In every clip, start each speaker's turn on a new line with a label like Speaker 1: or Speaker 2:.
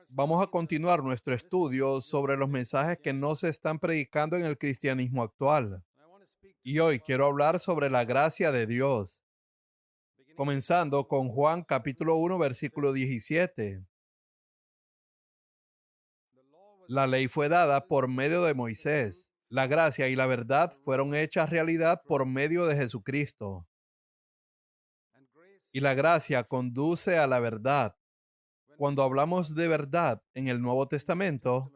Speaker 1: Vamos a continuar nuestro estudio sobre los mensajes que no se están predicando en el cristianismo actual. Y hoy quiero hablar sobre la gracia de Dios, comenzando con Juan capítulo 1, versículo 17. La ley fue dada por medio de Moisés. La gracia y la verdad fueron hechas realidad por medio de Jesucristo. Y la gracia conduce a la verdad. Cuando hablamos de verdad en el Nuevo Testamento,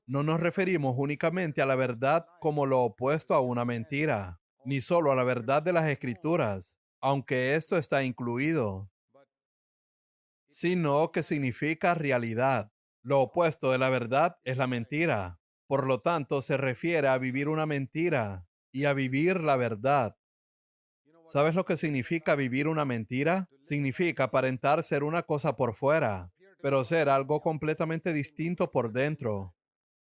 Speaker 1: no nos referimos únicamente a la verdad como lo opuesto a una mentira, ni solo a la verdad de las Escrituras, aunque esto está incluido, sino que significa realidad. Lo opuesto de la verdad es la mentira. Por lo tanto, se refiere a vivir una mentira y a vivir la verdad. ¿Sabes lo que significa vivir una mentira? Significa aparentar ser una cosa por fuera, pero ser algo completamente distinto por dentro.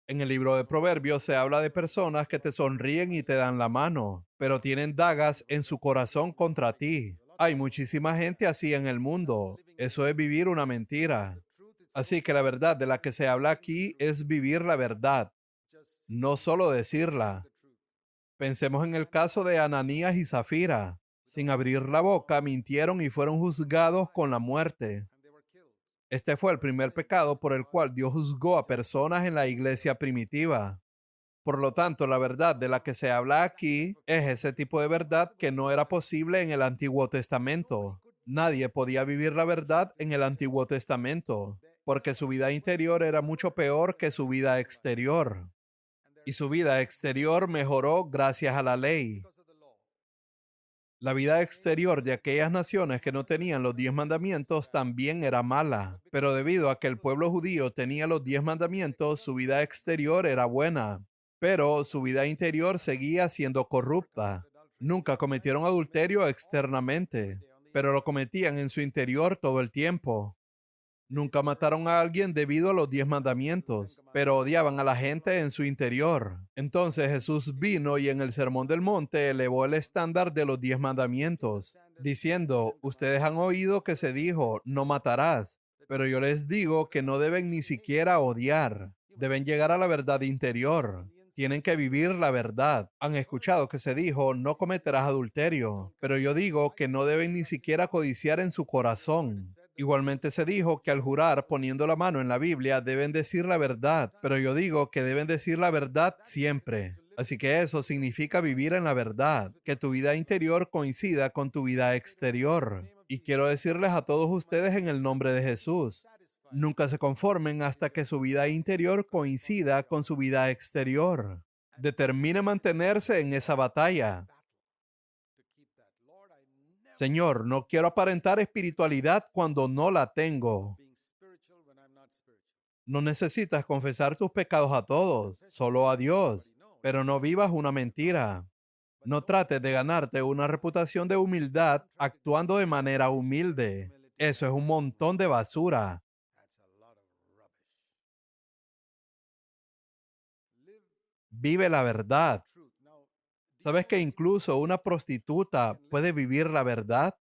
Speaker 1: En el libro de Proverbios se habla de personas que te sonríen y te dan la mano, pero tienen dagas en su corazón contra ti. Hay muchísima gente así en el mundo. Eso es vivir una mentira. Así que la verdad de la que se habla aquí es vivir la verdad, no solo decirla. Pensemos en el caso de Ananías y Zafira. Sin abrir la boca, mintieron y fueron juzgados con la muerte. Este fue el primer pecado por el cual Dios juzgó a personas en la iglesia primitiva. Por lo tanto, la verdad de la que se habla aquí es ese tipo de verdad que no era posible en el Antiguo Testamento. Nadie podía vivir la verdad en el Antiguo Testamento, porque su vida interior era mucho peor que su vida exterior. Y su vida exterior mejoró gracias a la ley. La vida exterior de aquellas naciones que no tenían los 10 mandamientos también era mala, pero debido a que el pueblo judío tenía los 10 mandamientos, su vida exterior era buena, pero su vida interior seguía siendo corrupta. Nunca cometieron adulterio externamente, pero lo cometían en su interior todo el tiempo. Nunca mataron a alguien debido a los 10 mandamientos, pero odiaban a la gente en su interior. Entonces Jesús vino y en el Sermón del Monte elevó el estándar de los 10 mandamientos, diciendo, ustedes han oído que se dijo, no matarás, pero yo les digo que no deben ni siquiera odiar, deben llegar a la verdad interior. Tienen que vivir la verdad. Han escuchado que se dijo, no cometerás adulterio, pero yo digo que no deben ni siquiera codiciar en su corazón. Igualmente se dijo que al jurar poniendo la mano en la Biblia deben decir la verdad, pero yo digo que deben decir la verdad siempre. Así que eso significa vivir en la verdad, que tu vida interior coincida con tu vida exterior. Y quiero decirles a todos ustedes en el nombre de Jesús, nunca se conformen hasta que su vida interior coincida con su vida exterior. Determine mantenerse en esa batalla. Señor, no quiero aparentar espiritualidad cuando no la tengo. No necesitas confesar tus pecados a todos, solo a Dios, pero no vivas una mentira. No trates de ganarte una reputación de humildad actuando de manera humilde. Eso es un montón de basura. Vive la verdad. ¿Sabes que incluso una prostituta puede vivir la verdad?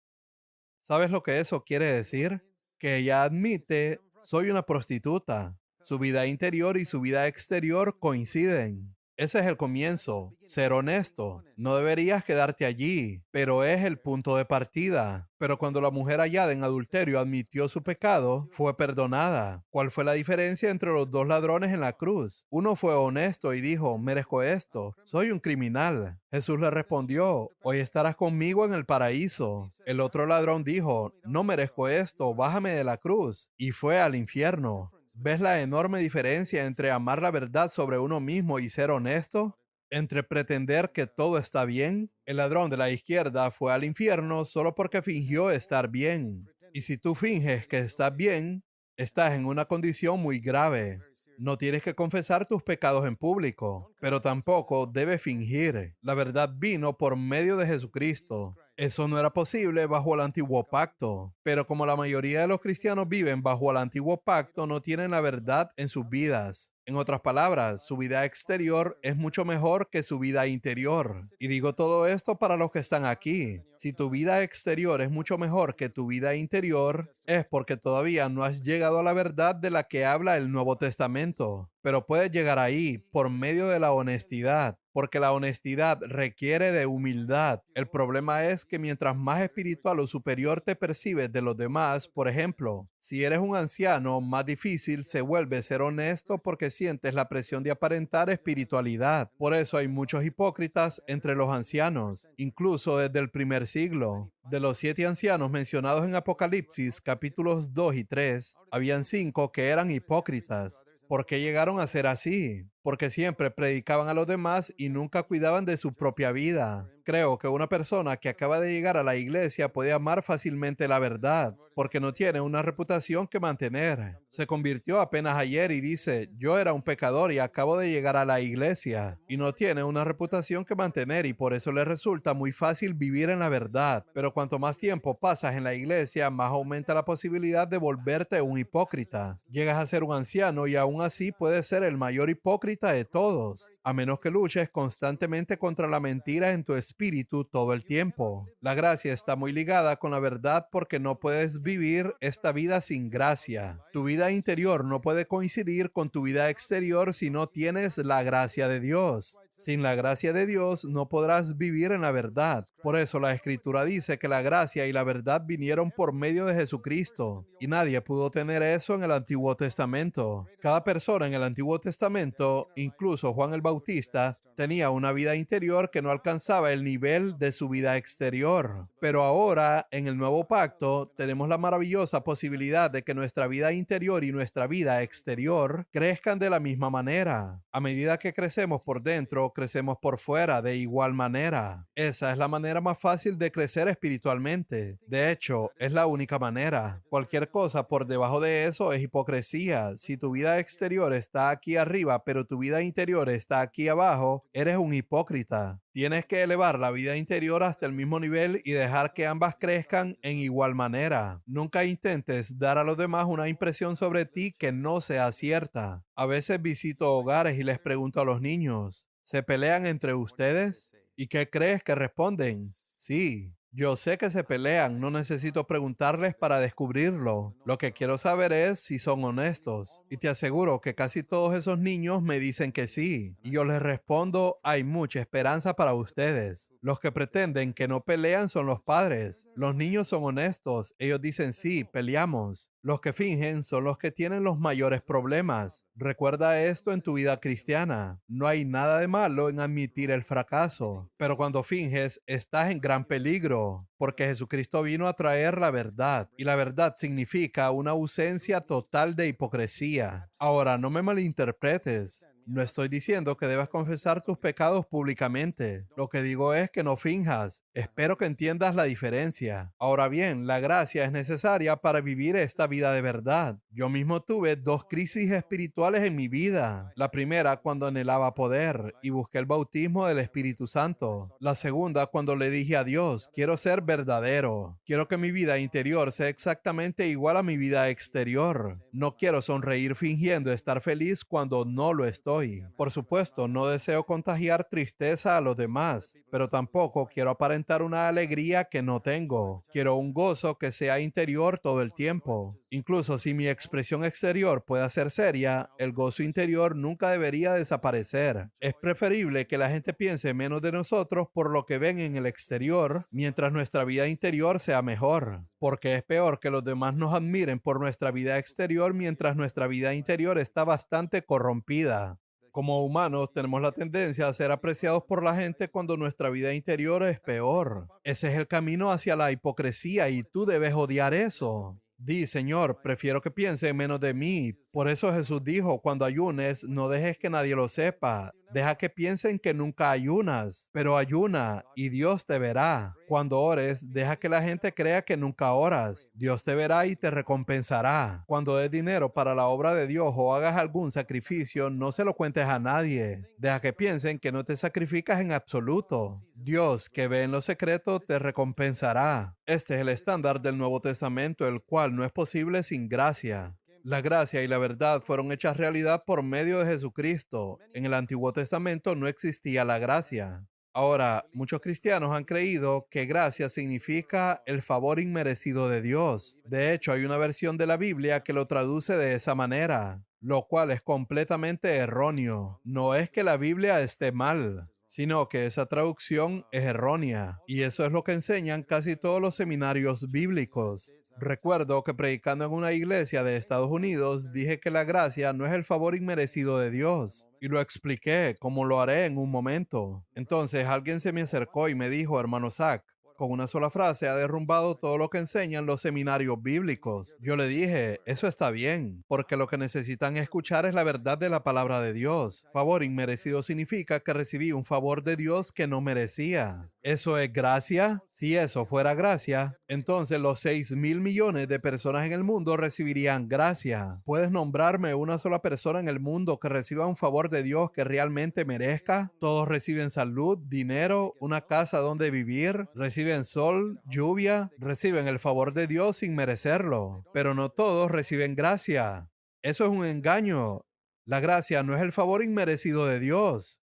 Speaker 1: ¿Sabes lo que eso quiere decir? Que ella admite, soy una prostituta. Su vida interior y su vida exterior coinciden. Ese es el comienzo, ser honesto. No deberías quedarte allí, pero es el punto de partida. Pero cuando la mujer hallada en adulterio admitió su pecado, fue perdonada. ¿Cuál fue la diferencia entre los dos ladrones en la cruz? Uno fue honesto y dijo, merezco esto, soy un criminal. Jesús le respondió, hoy estarás conmigo en el paraíso. El otro ladrón dijo, no merezco esto, bájame de la cruz, y fue al infierno. ¿Ves la enorme diferencia entre amar la verdad sobre uno mismo y ser honesto? Entre pretender que todo está bien. El ladrón de la izquierda fue al infierno solo porque fingió estar bien. Y si tú finges que estás bien, estás en una condición muy grave. No tienes que confesar tus pecados en público, pero tampoco debes fingir. La verdad vino por medio de Jesucristo. Eso no era posible bajo el antiguo pacto, pero como la mayoría de los cristianos viven bajo el antiguo pacto, no tienen la verdad en sus vidas. En otras palabras, su vida exterior es mucho mejor que su vida interior. Y digo todo esto para los que están aquí. Si tu vida exterior es mucho mejor que tu vida interior, es porque todavía no has llegado a la verdad de la que habla el Nuevo Testamento. Pero puedes llegar ahí por medio de la honestidad, porque la honestidad requiere de humildad. El problema es que mientras más espiritual o superior te percibes de los demás, por ejemplo, si eres un anciano, más difícil se vuelve ser honesto porque sientes la presión de aparentar espiritualidad. Por eso hay muchos hipócritas entre los ancianos, incluso desde el primer siglo. De los 7 ancianos mencionados en Apocalipsis, capítulos 2 y 3, habían 5 que eran hipócritas. ¿Por qué llegaron a ser así? Porque siempre predicaban a los demás y nunca cuidaban de su propia vida. Creo que una persona que acaba de llegar a la iglesia puede amar fácilmente la verdad, porque no tiene una reputación que mantener. Se convirtió apenas ayer y dice, yo era un pecador y acabo de llegar a la iglesia, y no tiene una reputación que mantener y por eso le resulta muy fácil vivir en la verdad. Pero cuanto más tiempo pasas en la iglesia, más aumenta la posibilidad de volverte un hipócrita. Llegas a ser un anciano y aún así puedes ser el mayor hipócrita de todos, a menos que luches constantemente contra la mentira en tu espíritu todo el tiempo. La gracia está muy ligada con la verdad porque no puedes vivir esta vida sin gracia. Tu vida interior no puede coincidir con tu vida exterior si no tienes la gracia de Dios. Sin la gracia de Dios no podrás vivir en la verdad. Por eso la Escritura dice que la gracia y la verdad vinieron por medio de Jesucristo, y nadie pudo tener eso en el Antiguo Testamento. Cada persona en el Antiguo Testamento, incluso Juan el Bautista, tenía una vida interior que no alcanzaba el nivel de su vida exterior. Pero ahora, en el nuevo pacto, tenemos la maravillosa posibilidad de que nuestra vida interior y nuestra vida exterior crezcan de la misma manera. A medida que crecemos por dentro, crecemos por fuera de igual manera. Esa es la manera más fácil de crecer espiritualmente. De hecho, es la única manera. Cualquier cosa por debajo de eso es hipocresía. Si tu vida exterior está aquí arriba, pero tu vida interior está aquí abajo, eres un hipócrita. Tienes que elevar la vida interior hasta el mismo nivel y dejar que ambas crezcan en igual manera. Nunca intentes dar a los demás una impresión sobre ti que no sea cierta. A veces visito hogares y les pregunto a los niños, ¿se pelean entre ustedes? ¿Y qué crees que responden? Sí. Yo sé que se pelean, no necesito preguntarles para descubrirlo. Lo que quiero saber es si son honestos. Y te aseguro que casi todos esos niños me dicen que sí. Y yo les respondo, hay mucha esperanza para ustedes. Los que pretenden que no pelean son los padres. Los niños son honestos. Ellos dicen sí, peleamos. Los que fingen son los que tienen los mayores problemas. Recuerda esto en tu vida cristiana. No hay nada de malo en admitir el fracaso, pero cuando finges estás en gran peligro, porque Jesucristo vino a traer la verdad, y la verdad significa una ausencia total de hipocresía. Ahora, no me malinterpretes. No estoy diciendo que debas confesar tus pecados públicamente. Lo que digo es que no finjas. Espero que entiendas la diferencia. Ahora bien, la gracia es necesaria para vivir esta vida de verdad. Yo mismo tuve 2 crisis espirituales en mi vida. La primera cuando anhelaba poder y busqué el bautismo del Espíritu Santo. La segunda cuando le dije a Dios, quiero ser verdadero. Quiero que mi vida interior sea exactamente igual a mi vida exterior. No quiero sonreír fingiendo estar feliz cuando no lo estoy. Por supuesto, no deseo contagiar tristeza a los demás, pero tampoco quiero aparentar una alegría que no tengo. Quiero un gozo que sea interior todo el tiempo. Incluso si mi expresión exterior pueda ser seria, el gozo interior nunca debería desaparecer. Es preferible que la gente piense menos de nosotros por lo que ven en el exterior, mientras nuestra vida interior sea mejor. Porque es peor que los demás nos admiren por nuestra vida exterior mientras nuestra vida interior está bastante corrompida. Como humanos tenemos la tendencia a ser apreciados por la gente cuando nuestra vida interior es peor. Ese es el camino hacia la hipocresía y tú debes odiar eso. Di, Señor, prefiero que piensen menos de mí. Por eso Jesús dijo, cuando ayunes, no dejes que nadie lo sepa. Deja que piensen que nunca ayunas, pero ayuna y Dios te verá. Cuando ores, deja que la gente crea que nunca oras. Dios te verá y te recompensará. Cuando des dinero para la obra de Dios o hagas algún sacrificio, no se lo cuentes a nadie. Deja que piensen que no te sacrificas en absoluto. Dios, que ve en lo secreto, te recompensará. Este es el estándar del Nuevo Testamento, el cual no es posible sin gracia. La gracia y la verdad fueron hechas realidad por medio de Jesucristo. En el Antiguo Testamento no existía la gracia. Ahora, muchos cristianos han creído que gracia significa el favor inmerecido de Dios. De hecho, hay una versión de la Biblia que lo traduce de esa manera, lo cual es completamente erróneo. No es que la Biblia esté mal, sino que esa traducción es errónea. Y eso es lo que enseñan casi todos los seminarios bíblicos. Recuerdo que predicando en una iglesia de Estados Unidos dije que la gracia no es el favor inmerecido de Dios. Y lo expliqué, como lo haré en un momento. Entonces alguien se me acercó y me dijo, hermano Zach, con una sola frase ha derrumbado todo lo que enseñan los seminarios bíblicos. Yo le dije, eso está bien, porque lo que necesitan escuchar es la verdad de la palabra de Dios. Favor inmerecido significa que recibí un favor de Dios que no merecía. ¿Eso es gracia? Si eso fuera gracia, entonces los 6.000 millones de personas en el mundo recibirían gracia. ¿Puedes nombrarme una sola persona en el mundo que reciba un favor de Dios que realmente merezca? Todos reciben salud, dinero, una casa donde vivir, reciben sol, lluvia, reciben el favor de Dios sin merecerlo, pero no todos reciben gracia. Eso es un engaño. La gracia no es el favor inmerecido de Dios.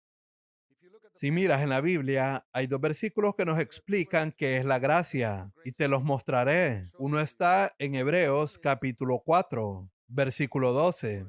Speaker 1: Si miras en la Biblia, hay dos versículos que nos explican qué es la gracia, y te los mostraré. Uno está en Hebreos capítulo 4, versículo 12.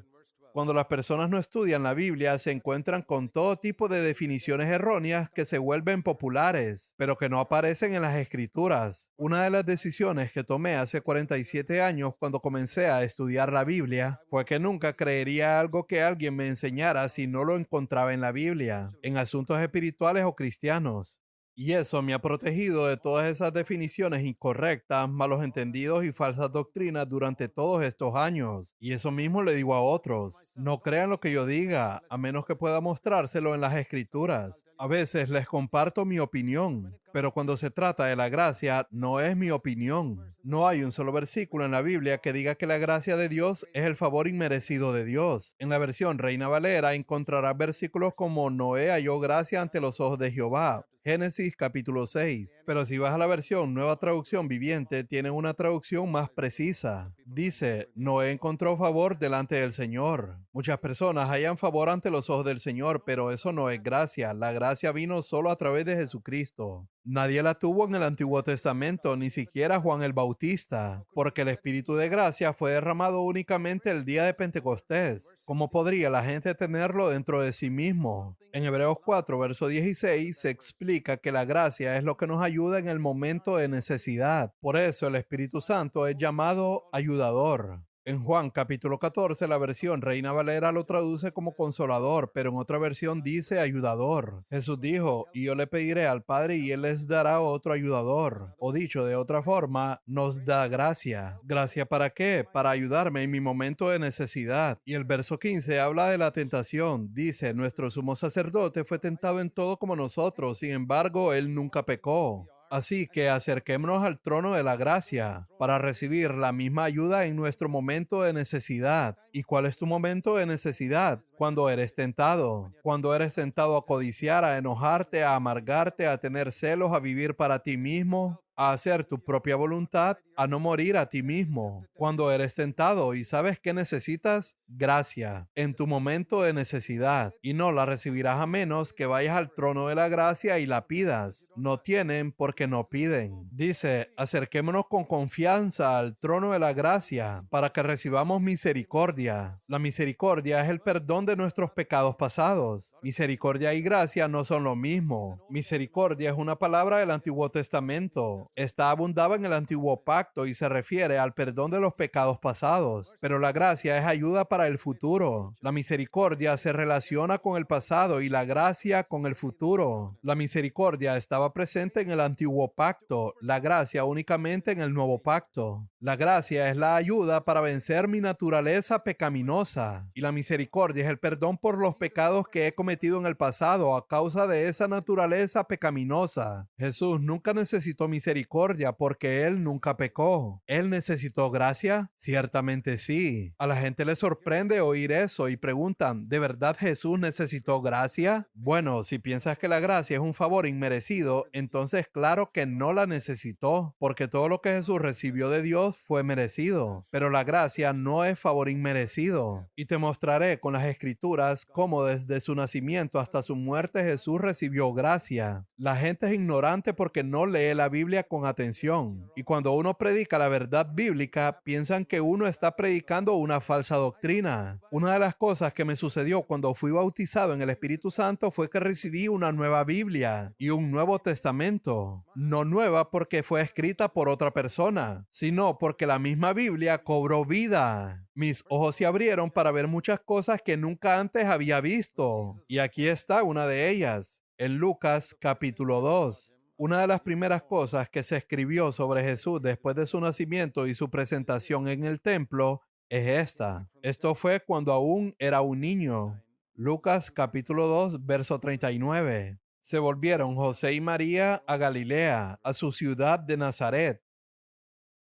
Speaker 1: Cuando las personas no estudian la Biblia, se encuentran con todo tipo de definiciones erróneas que se vuelven populares, pero que no aparecen en las escrituras. Una de las decisiones que tomé hace 47 años cuando comencé a estudiar la Biblia fue que nunca creería algo que alguien me enseñara si no lo encontraba en la Biblia, en asuntos espirituales o cristianos. Y eso me ha protegido de todas esas definiciones incorrectas, malos entendidos y falsas doctrinas durante todos estos años. Y eso mismo le digo a otros. No crean lo que yo diga, a menos que pueda mostrárselo en las escrituras. A veces les comparto mi opinión, pero cuando se trata de la gracia, no es mi opinión. No hay un solo versículo en la Biblia que diga que la gracia de Dios es el favor inmerecido de Dios. En la versión Reina Valera encontrarás versículos como Noé halló gracia ante los ojos de Jehová. Génesis capítulo 6. Pero si vas a la versión Nueva Traducción Viviente, tiene una traducción más precisa. Dice, Noé encontró favor delante del Señor. Muchas personas hallan favor ante los ojos del Señor, pero eso no es gracia. La gracia vino solo a través de Jesucristo. Nadie la tuvo en el Antiguo Testamento, ni siquiera Juan el Bautista, porque el Espíritu de gracia fue derramado únicamente el día de Pentecostés. ¿Cómo podría la gente tenerlo dentro de sí mismo? En Hebreos 4, verso 16, se explica que la gracia es lo que nos ayuda en el momento de necesidad. Por eso el Espíritu Santo es llamado ayudador. En Juan capítulo 14, la versión Reina Valera lo traduce como consolador, pero en otra versión dice ayudador. Jesús dijo, y yo le pediré al Padre y Él les dará otro ayudador. O dicho de otra forma, nos da gracia. ¿Gracia para qué? Para ayudarme en mi momento de necesidad. Y el verso 15 habla de la tentación. Dice, nuestro sumo sacerdote fue tentado en todo como nosotros, sin embargo, Él nunca pecó. Así que acerquémonos al trono de la gracia para recibir la misma ayuda en nuestro momento de necesidad. ¿Y cuál es tu momento de necesidad? Cuando eres tentado. Cuando eres tentado a codiciar, a enojarte, a amargarte, a tener celos, a vivir para ti mismo, a hacer tu propia voluntad, a no morir a ti mismo. Cuando eres tentado y sabes que necesitas gracia en tu momento de necesidad, y no la recibirás a menos que vayas al trono de la gracia y la pidas. No tienen porque no piden. Dice, acerquémonos con confianza al trono de la gracia para que recibamos misericordia. La misericordia es el perdón de nuestros pecados pasados. Misericordia y gracia no son lo mismo. Misericordia es una palabra del Antiguo Testamento. Esta abundaba en el Antiguo Pacto y se refiere al perdón de los pecados pasados. Pero la gracia es ayuda para el futuro. La misericordia se relaciona con el pasado y la gracia con el futuro. La misericordia estaba presente en el Antiguo Pacto, la gracia únicamente en el Nuevo Pacto. La gracia es la ayuda para vencer mi naturaleza pecaminosa y la misericordia es el perdón por los pecados que he cometido en el pasado a causa de esa naturaleza pecaminosa. Jesús nunca necesitó misericordia porque Él nunca pecó. pecó. ¿Él necesitó gracia? Ciertamente sí. A la gente le sorprende oír eso y preguntan, ¿de verdad Jesús necesitó gracia? Bueno, si piensas que la gracia es un favor inmerecido, entonces claro que no la necesitó, porque todo lo que Jesús recibió de Dios fue merecido. Pero la gracia no es favor inmerecido. Y te mostraré con las escrituras cómo desde su nacimiento hasta su muerte Jesús recibió gracia. La gente es ignorante porque no lee la Biblia con atención. Y cuando uno predica la verdad bíblica, piensan que uno está predicando una falsa doctrina. Una de las cosas que me sucedió cuando fui bautizado en el Espíritu Santo fue que recibí una nueva Biblia y un Nuevo Testamento. No nueva porque fue escrita por otra persona, sino porque la misma Biblia cobró vida. Mis ojos se abrieron para ver muchas cosas que nunca antes había visto. Y aquí está una de ellas, en Lucas capítulo 2. Una de las primeras cosas que se escribió sobre Jesús después de su nacimiento y su presentación en el templo es esta. Esto fue cuando aún era un niño. Lucas capítulo 2, verso 39. Se volvieron José y María a Galilea, a su ciudad de Nazaret.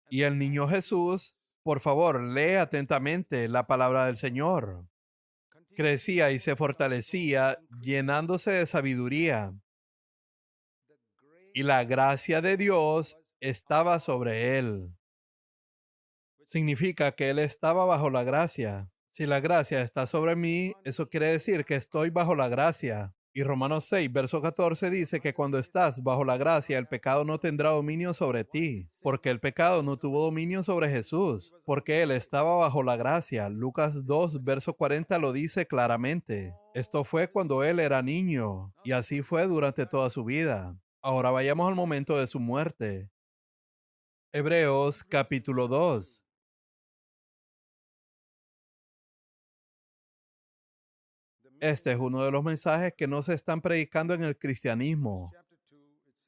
Speaker 1: Y el niño Jesús, por favor, lee atentamente la palabra del Señor. Crecía y se fortalecía, llenándose de sabiduría, y la gracia de Dios estaba sobre él. Significa que él estaba bajo la gracia. Si la gracia está sobre mí, eso quiere decir que estoy bajo la gracia. Y Romanos 6, verso 14 dice que cuando estás bajo la gracia, el pecado no tendrá dominio sobre ti, porque el pecado no tuvo dominio sobre Jesús, porque él estaba bajo la gracia. Lucas 2, verso 40 lo dice claramente. Esto fue cuando él era niño, y así fue durante toda su vida. Ahora vayamos al momento de su muerte. Hebreos capítulo 2. Este es uno de los mensajes que no se están predicando en el cristianismo.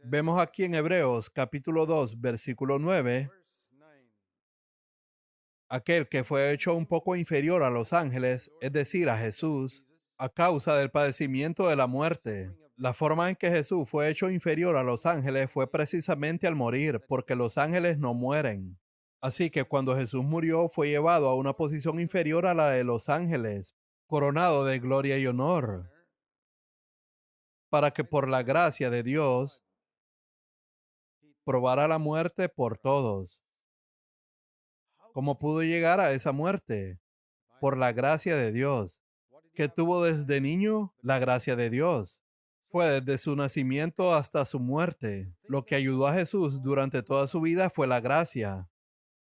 Speaker 1: Vemos aquí en Hebreos capítulo 2, versículo 9, aquel que fue hecho un poco inferior a los ángeles, es decir, a Jesús, a causa del padecimiento de la muerte. La forma en que Jesús fue hecho inferior a los ángeles fue precisamente al morir, porque los ángeles no mueren. Así que cuando Jesús murió, fue llevado a una posición inferior a la de los ángeles, coronado de gloria y honor, para que por la gracia de Dios probara la muerte por todos. ¿Cómo pudo llegar a esa muerte? Por la gracia de Dios. ¿Qué tuvo desde niño? La gracia de Dios. Fue desde su nacimiento hasta su muerte. Lo que ayudó a Jesús durante toda su vida fue la gracia.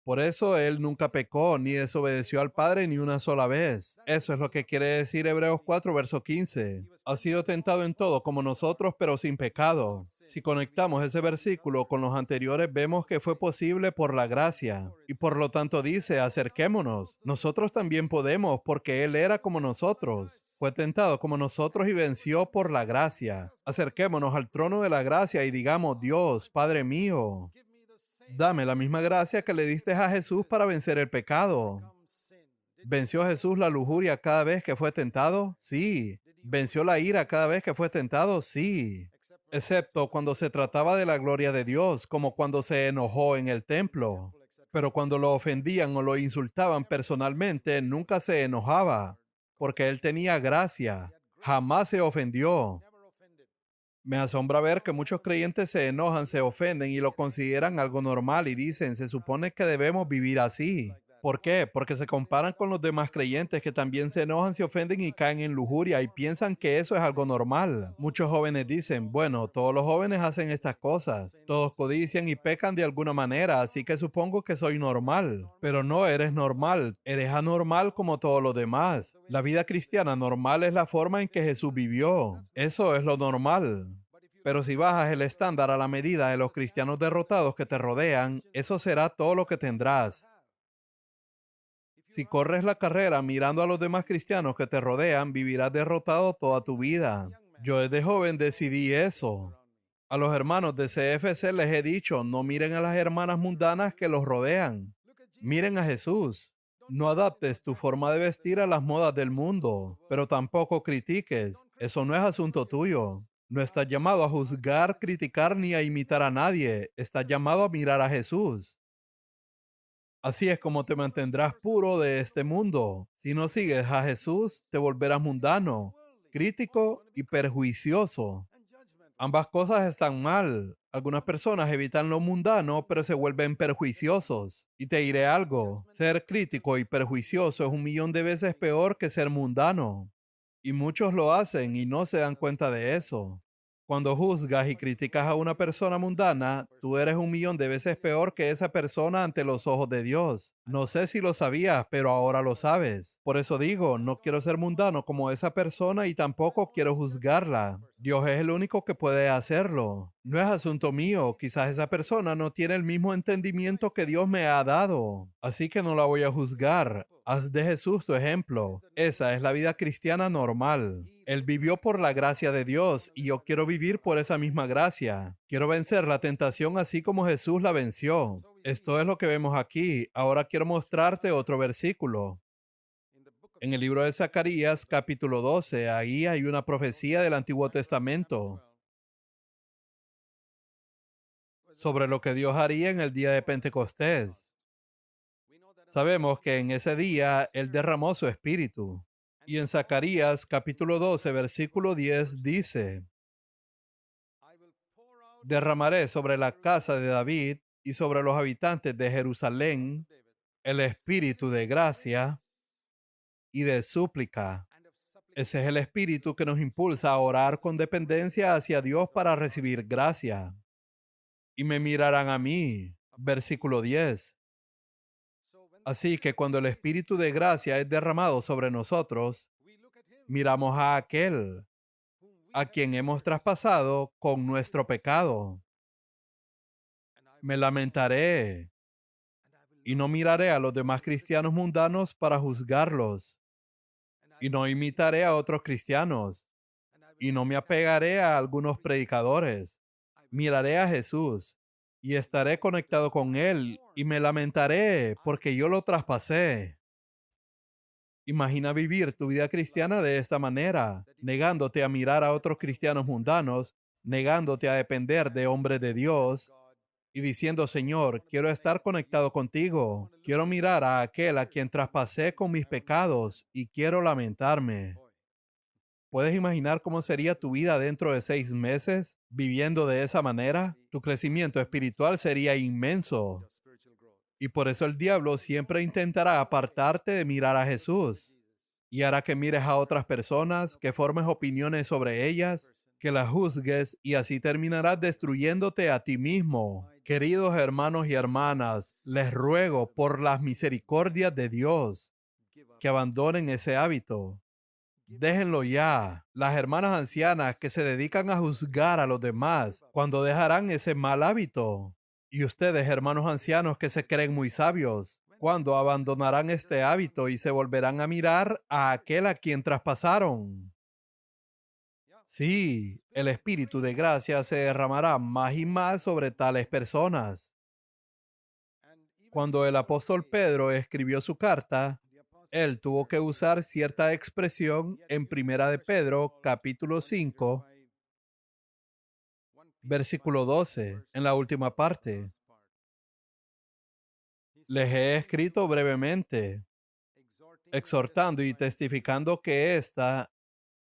Speaker 1: Por eso él nunca pecó ni desobedeció al Padre ni una sola vez. Eso es lo que quiere decir Hebreos 4, verso 15. Ha sido tentado en todo como nosotros, pero sin pecado. Si conectamos ese versículo con los anteriores, vemos que fue posible por la gracia. Y por lo tanto dice, acerquémonos. Nosotros también podemos porque Él era como nosotros. Fue tentado como nosotros y venció por la gracia. Acerquémonos al trono de la gracia y digamos, Dios, Padre mío, dame la misma gracia que le diste a Jesús para vencer el pecado. ¿Venció Jesús la lujuria cada vez que fue tentado? Sí. ¿Venció la ira cada vez que fue tentado? Sí. Excepto cuando se trataba de la gloria de Dios, como cuando se enojó en el templo. Pero cuando lo ofendían o lo insultaban personalmente, nunca se enojaba, porque él tenía gracia. Jamás se ofendió. Me asombra ver que muchos creyentes se enojan, se ofenden y lo consideran algo normal y dicen, se supone que debemos vivir así. ¿Por qué? Porque se comparan con los demás creyentes que también se enojan, se ofenden y caen en lujuria y piensan que eso es algo normal. Muchos jóvenes dicen, bueno, todos los jóvenes hacen estas cosas. Todos codician y pecan de alguna manera, así que supongo que soy normal. Pero no eres normal, eres anormal como todos los demás. La vida cristiana normal es la forma en que Jesús vivió. Eso es lo normal. Pero si bajas el estándar a la medida de los cristianos derrotados que te rodean, eso será todo lo que tendrás. Si corres la carrera mirando a los demás cristianos que te rodean, vivirás derrotado toda tu vida. Yo desde joven decidí eso. A los hermanos de CFC les he dicho, no miren a las hermanas mundanas que los rodean. Miren a Jesús. No adaptes tu forma de vestir a las modas del mundo, pero tampoco critiques. Eso no es asunto tuyo. No estás llamado a juzgar, criticar ni a imitar a nadie. Estás llamado a mirar a Jesús. Así es como te mantendrás puro de este mundo. Si no sigues a Jesús, te volverás mundano, crítico y perjuicioso. Ambas cosas están mal. Algunas personas evitan lo mundano, pero se vuelven perjuiciosos. Y te diré algo, ser crítico y perjuicioso es 1.000.000 de veces peor que ser mundano. Y muchos lo hacen y no se dan cuenta de eso. Cuando juzgas y criticas a una persona mundana, tú eres 1.000.000 de veces peor que esa persona ante los ojos de Dios. No sé si lo sabías, pero ahora lo sabes. Por eso digo, no quiero ser mundano como esa persona y tampoco quiero juzgarla. Dios es el único que puede hacerlo. No es asunto mío, quizás esa persona no tiene el mismo entendimiento que Dios me ha dado. Así que no la voy a juzgar. Haz de Jesús tu ejemplo. Esa es la vida cristiana normal. Él vivió por la gracia de Dios y yo quiero vivir por esa misma gracia. Quiero vencer la tentación así como Jesús la venció. Esto es lo que vemos aquí. Ahora quiero mostrarte otro versículo. En el libro de Zacarías, capítulo 12, ahí hay una profecía del Antiguo Testamento sobre lo que Dios haría en el día de Pentecostés. Sabemos que en ese día Él derramó su espíritu. Y en Zacarías capítulo 12, versículo 10 dice, derramaré sobre la casa de David y sobre los habitantes de Jerusalén el espíritu de gracia y de súplica. Ese es el espíritu que nos impulsa a orar con dependencia hacia Dios para recibir gracia. Y me mirarán a mí. Versículo 10. Así que cuando el espíritu de gracia es derramado sobre nosotros, miramos a aquel a quien hemos traspasado con nuestro pecado. Me lamentaré y no miraré a los demás cristianos mundanos para juzgarlos. Y no imitaré a otros cristianos. Y no me apegaré a algunos predicadores. Miraré a Jesús y estaré conectado con Él y me lamentaré porque yo lo traspasé. Imagina vivir tu vida cristiana de esta manera, negándote a mirar a otros cristianos mundanos, negándote a depender de hombres de Dios y diciendo, Señor, quiero estar conectado contigo, quiero mirar a aquel a quien traspasé con mis pecados y quiero lamentarme. ¿Puedes imaginar cómo sería tu vida dentro de 6 meses viviendo de esa manera? Tu crecimiento espiritual sería inmenso. Y por eso el diablo siempre intentará apartarte de mirar a Jesús y hará que mires a otras personas, que formes opiniones sobre ellas, que las juzgues y así terminarás destruyéndote a ti mismo. Queridos hermanos y hermanas, les ruego por las misericordias de Dios que abandonen ese hábito. Déjenlo ya. Las hermanas ancianas que se dedican a juzgar a los demás, cuando dejarán ese mal hábito. Y ustedes, hermanos ancianos que se creen muy sabios, cuando abandonarán este hábito y se volverán a mirar a aquel a quien traspasaron. Sí, el espíritu de gracia se derramará más y más sobre tales personas. Cuando el apóstol Pedro escribió su carta, él tuvo que usar cierta expresión en Primera de Pedro, capítulo 5, versículo 12, en la última parte. Les he escrito brevemente, exhortando y testificando que esta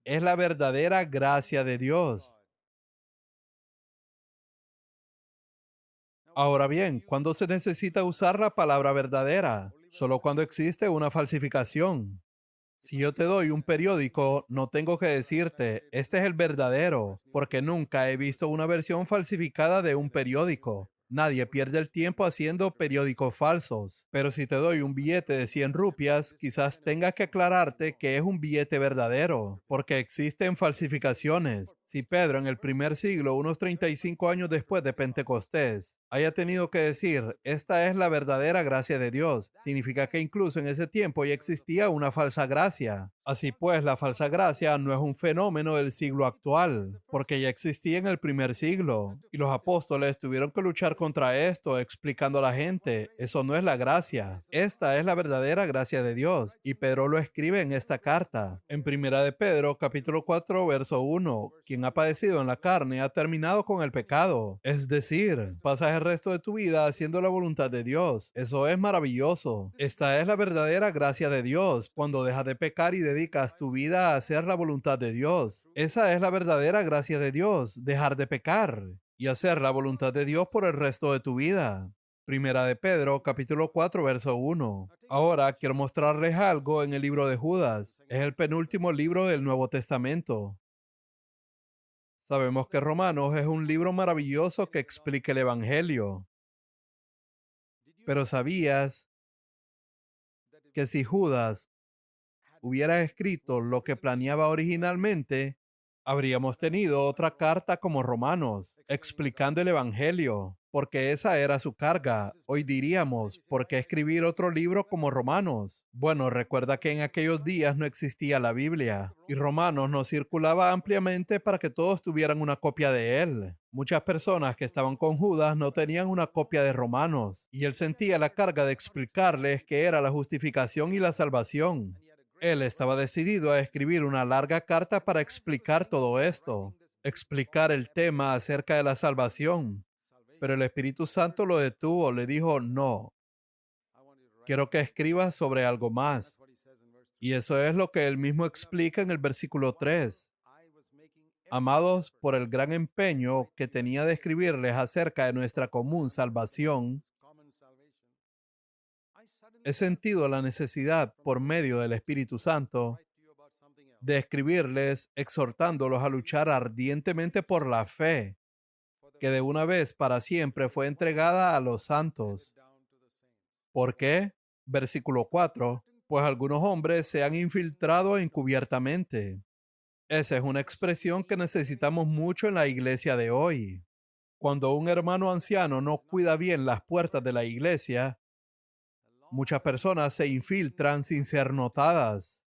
Speaker 1: es la verdadera gracia de Dios. Ahora bien, ¿cuándo se necesita usar la palabra verdadera? Solo cuando existe una falsificación. Si yo te doy un periódico, no tengo que decirte, este es el verdadero, porque nunca he visto una versión falsificada de un periódico. Nadie pierde el tiempo haciendo periódicos falsos. Pero si te doy un billete de 100 rupias, quizás tenga que aclararte que es un billete verdadero, porque existen falsificaciones. Si Pedro en el primer siglo, unos 35 años después de Pentecostés, haya tenido que decir, esta es la verdadera gracia de Dios, significa que incluso en ese tiempo ya existía una falsa gracia. Así pues, la falsa gracia no es un fenómeno del siglo actual, porque ya existía en el primer siglo, y los apóstoles tuvieron que luchar contra esto, explicando a la gente, eso no es la gracia, esta es la verdadera gracia de Dios, y Pedro lo escribe en esta carta. En Primera de Pedro, capítulo 4, verso 1, quien ha padecido en la carne ha terminado con el pecado, es decir, pasaje resto de tu vida haciendo la voluntad de Dios. Eso es maravilloso. Esta es la verdadera gracia de Dios, cuando dejas de pecar y dedicas tu vida a hacer la voluntad de Dios. Esa es la verdadera gracia de Dios, dejar de pecar y hacer la voluntad de Dios por el resto de tu vida. Primera de Pedro, capítulo 4, verso 1. Ahora quiero mostrarles algo en el libro de Judas. Es el penúltimo libro del Nuevo Testamento. Sabemos que Romanos es un libro maravilloso que explica el Evangelio. Pero ¿sabías que si Judas hubiera escrito lo que planeaba originalmente, habríamos tenido otra carta como Romanos, explicando el Evangelio, porque esa era su carga? Hoy diríamos, ¿por qué escribir otro libro como Romanos? Bueno, recuerda que en aquellos días no existía la Biblia, y Romanos no circulaba ampliamente para que todos tuvieran una copia de él. Muchas personas que estaban con Judas no tenían una copia de Romanos, y él sentía la carga de explicarles qué era la justificación y la salvación. Él estaba decidido a escribir una larga carta para explicar todo esto, explicar el tema acerca de la salvación. Pero el Espíritu Santo lo detuvo, le dijo, no, quiero que escribas sobre algo más. Y eso es lo que él mismo explica en el versículo 3. Amados, por el gran empeño que tenía de escribirles acerca de nuestra común salvación, he sentido la necesidad, por medio del Espíritu Santo, de escribirles exhortándolos a luchar ardientemente por la fe, que de una vez para siempre fue entregada a los santos. ¿Por qué? Versículo 4. Pues algunos hombres se han infiltrado encubiertamente. Esa es una expresión que necesitamos mucho en la iglesia de hoy. Cuando un hermano anciano no cuida bien las puertas de la iglesia, muchas personas se infiltran sin ser notadas.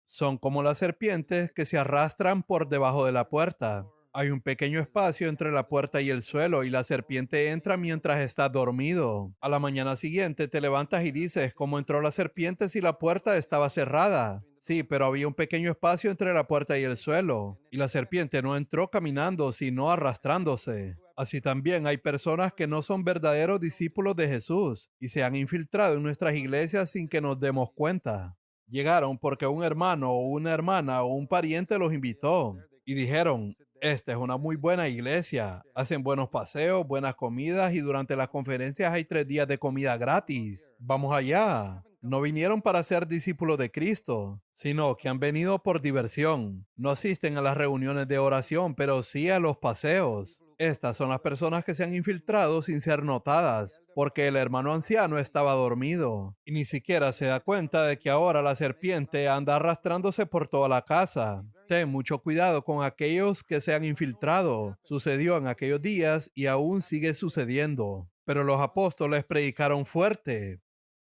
Speaker 1: Son como las serpientes que se arrastran por debajo de la puerta. Hay un pequeño espacio entre la puerta y el suelo y la serpiente entra mientras estás dormido. A la mañana siguiente te levantas y dices, ¿cómo entró la serpiente si la puerta estaba cerrada? Sí, pero había un pequeño espacio entre la puerta y el suelo. Y la serpiente no entró caminando, sino arrastrándose. Así también hay personas que no son verdaderos discípulos de Jesús y se han infiltrado en nuestras iglesias sin que nos demos cuenta. Llegaron porque un hermano o una hermana o un pariente los invitó y dijeron, esta es una muy buena iglesia, hacen buenos paseos, buenas comidas y durante las conferencias hay 3 días de comida gratis. Vamos allá. No vinieron para ser discípulos de Cristo, sino que han venido por diversión. No asisten a las reuniones de oración, pero sí a los paseos. Estas son las personas que se han infiltrado sin ser notadas, porque el hermano anciano estaba dormido y ni siquiera se da cuenta de que ahora la serpiente anda arrastrándose por toda la casa. Ten mucho cuidado con aquellos que se han infiltrado. Sucedió en aquellos días y aún sigue sucediendo. Pero los apóstoles predicaron fuerte.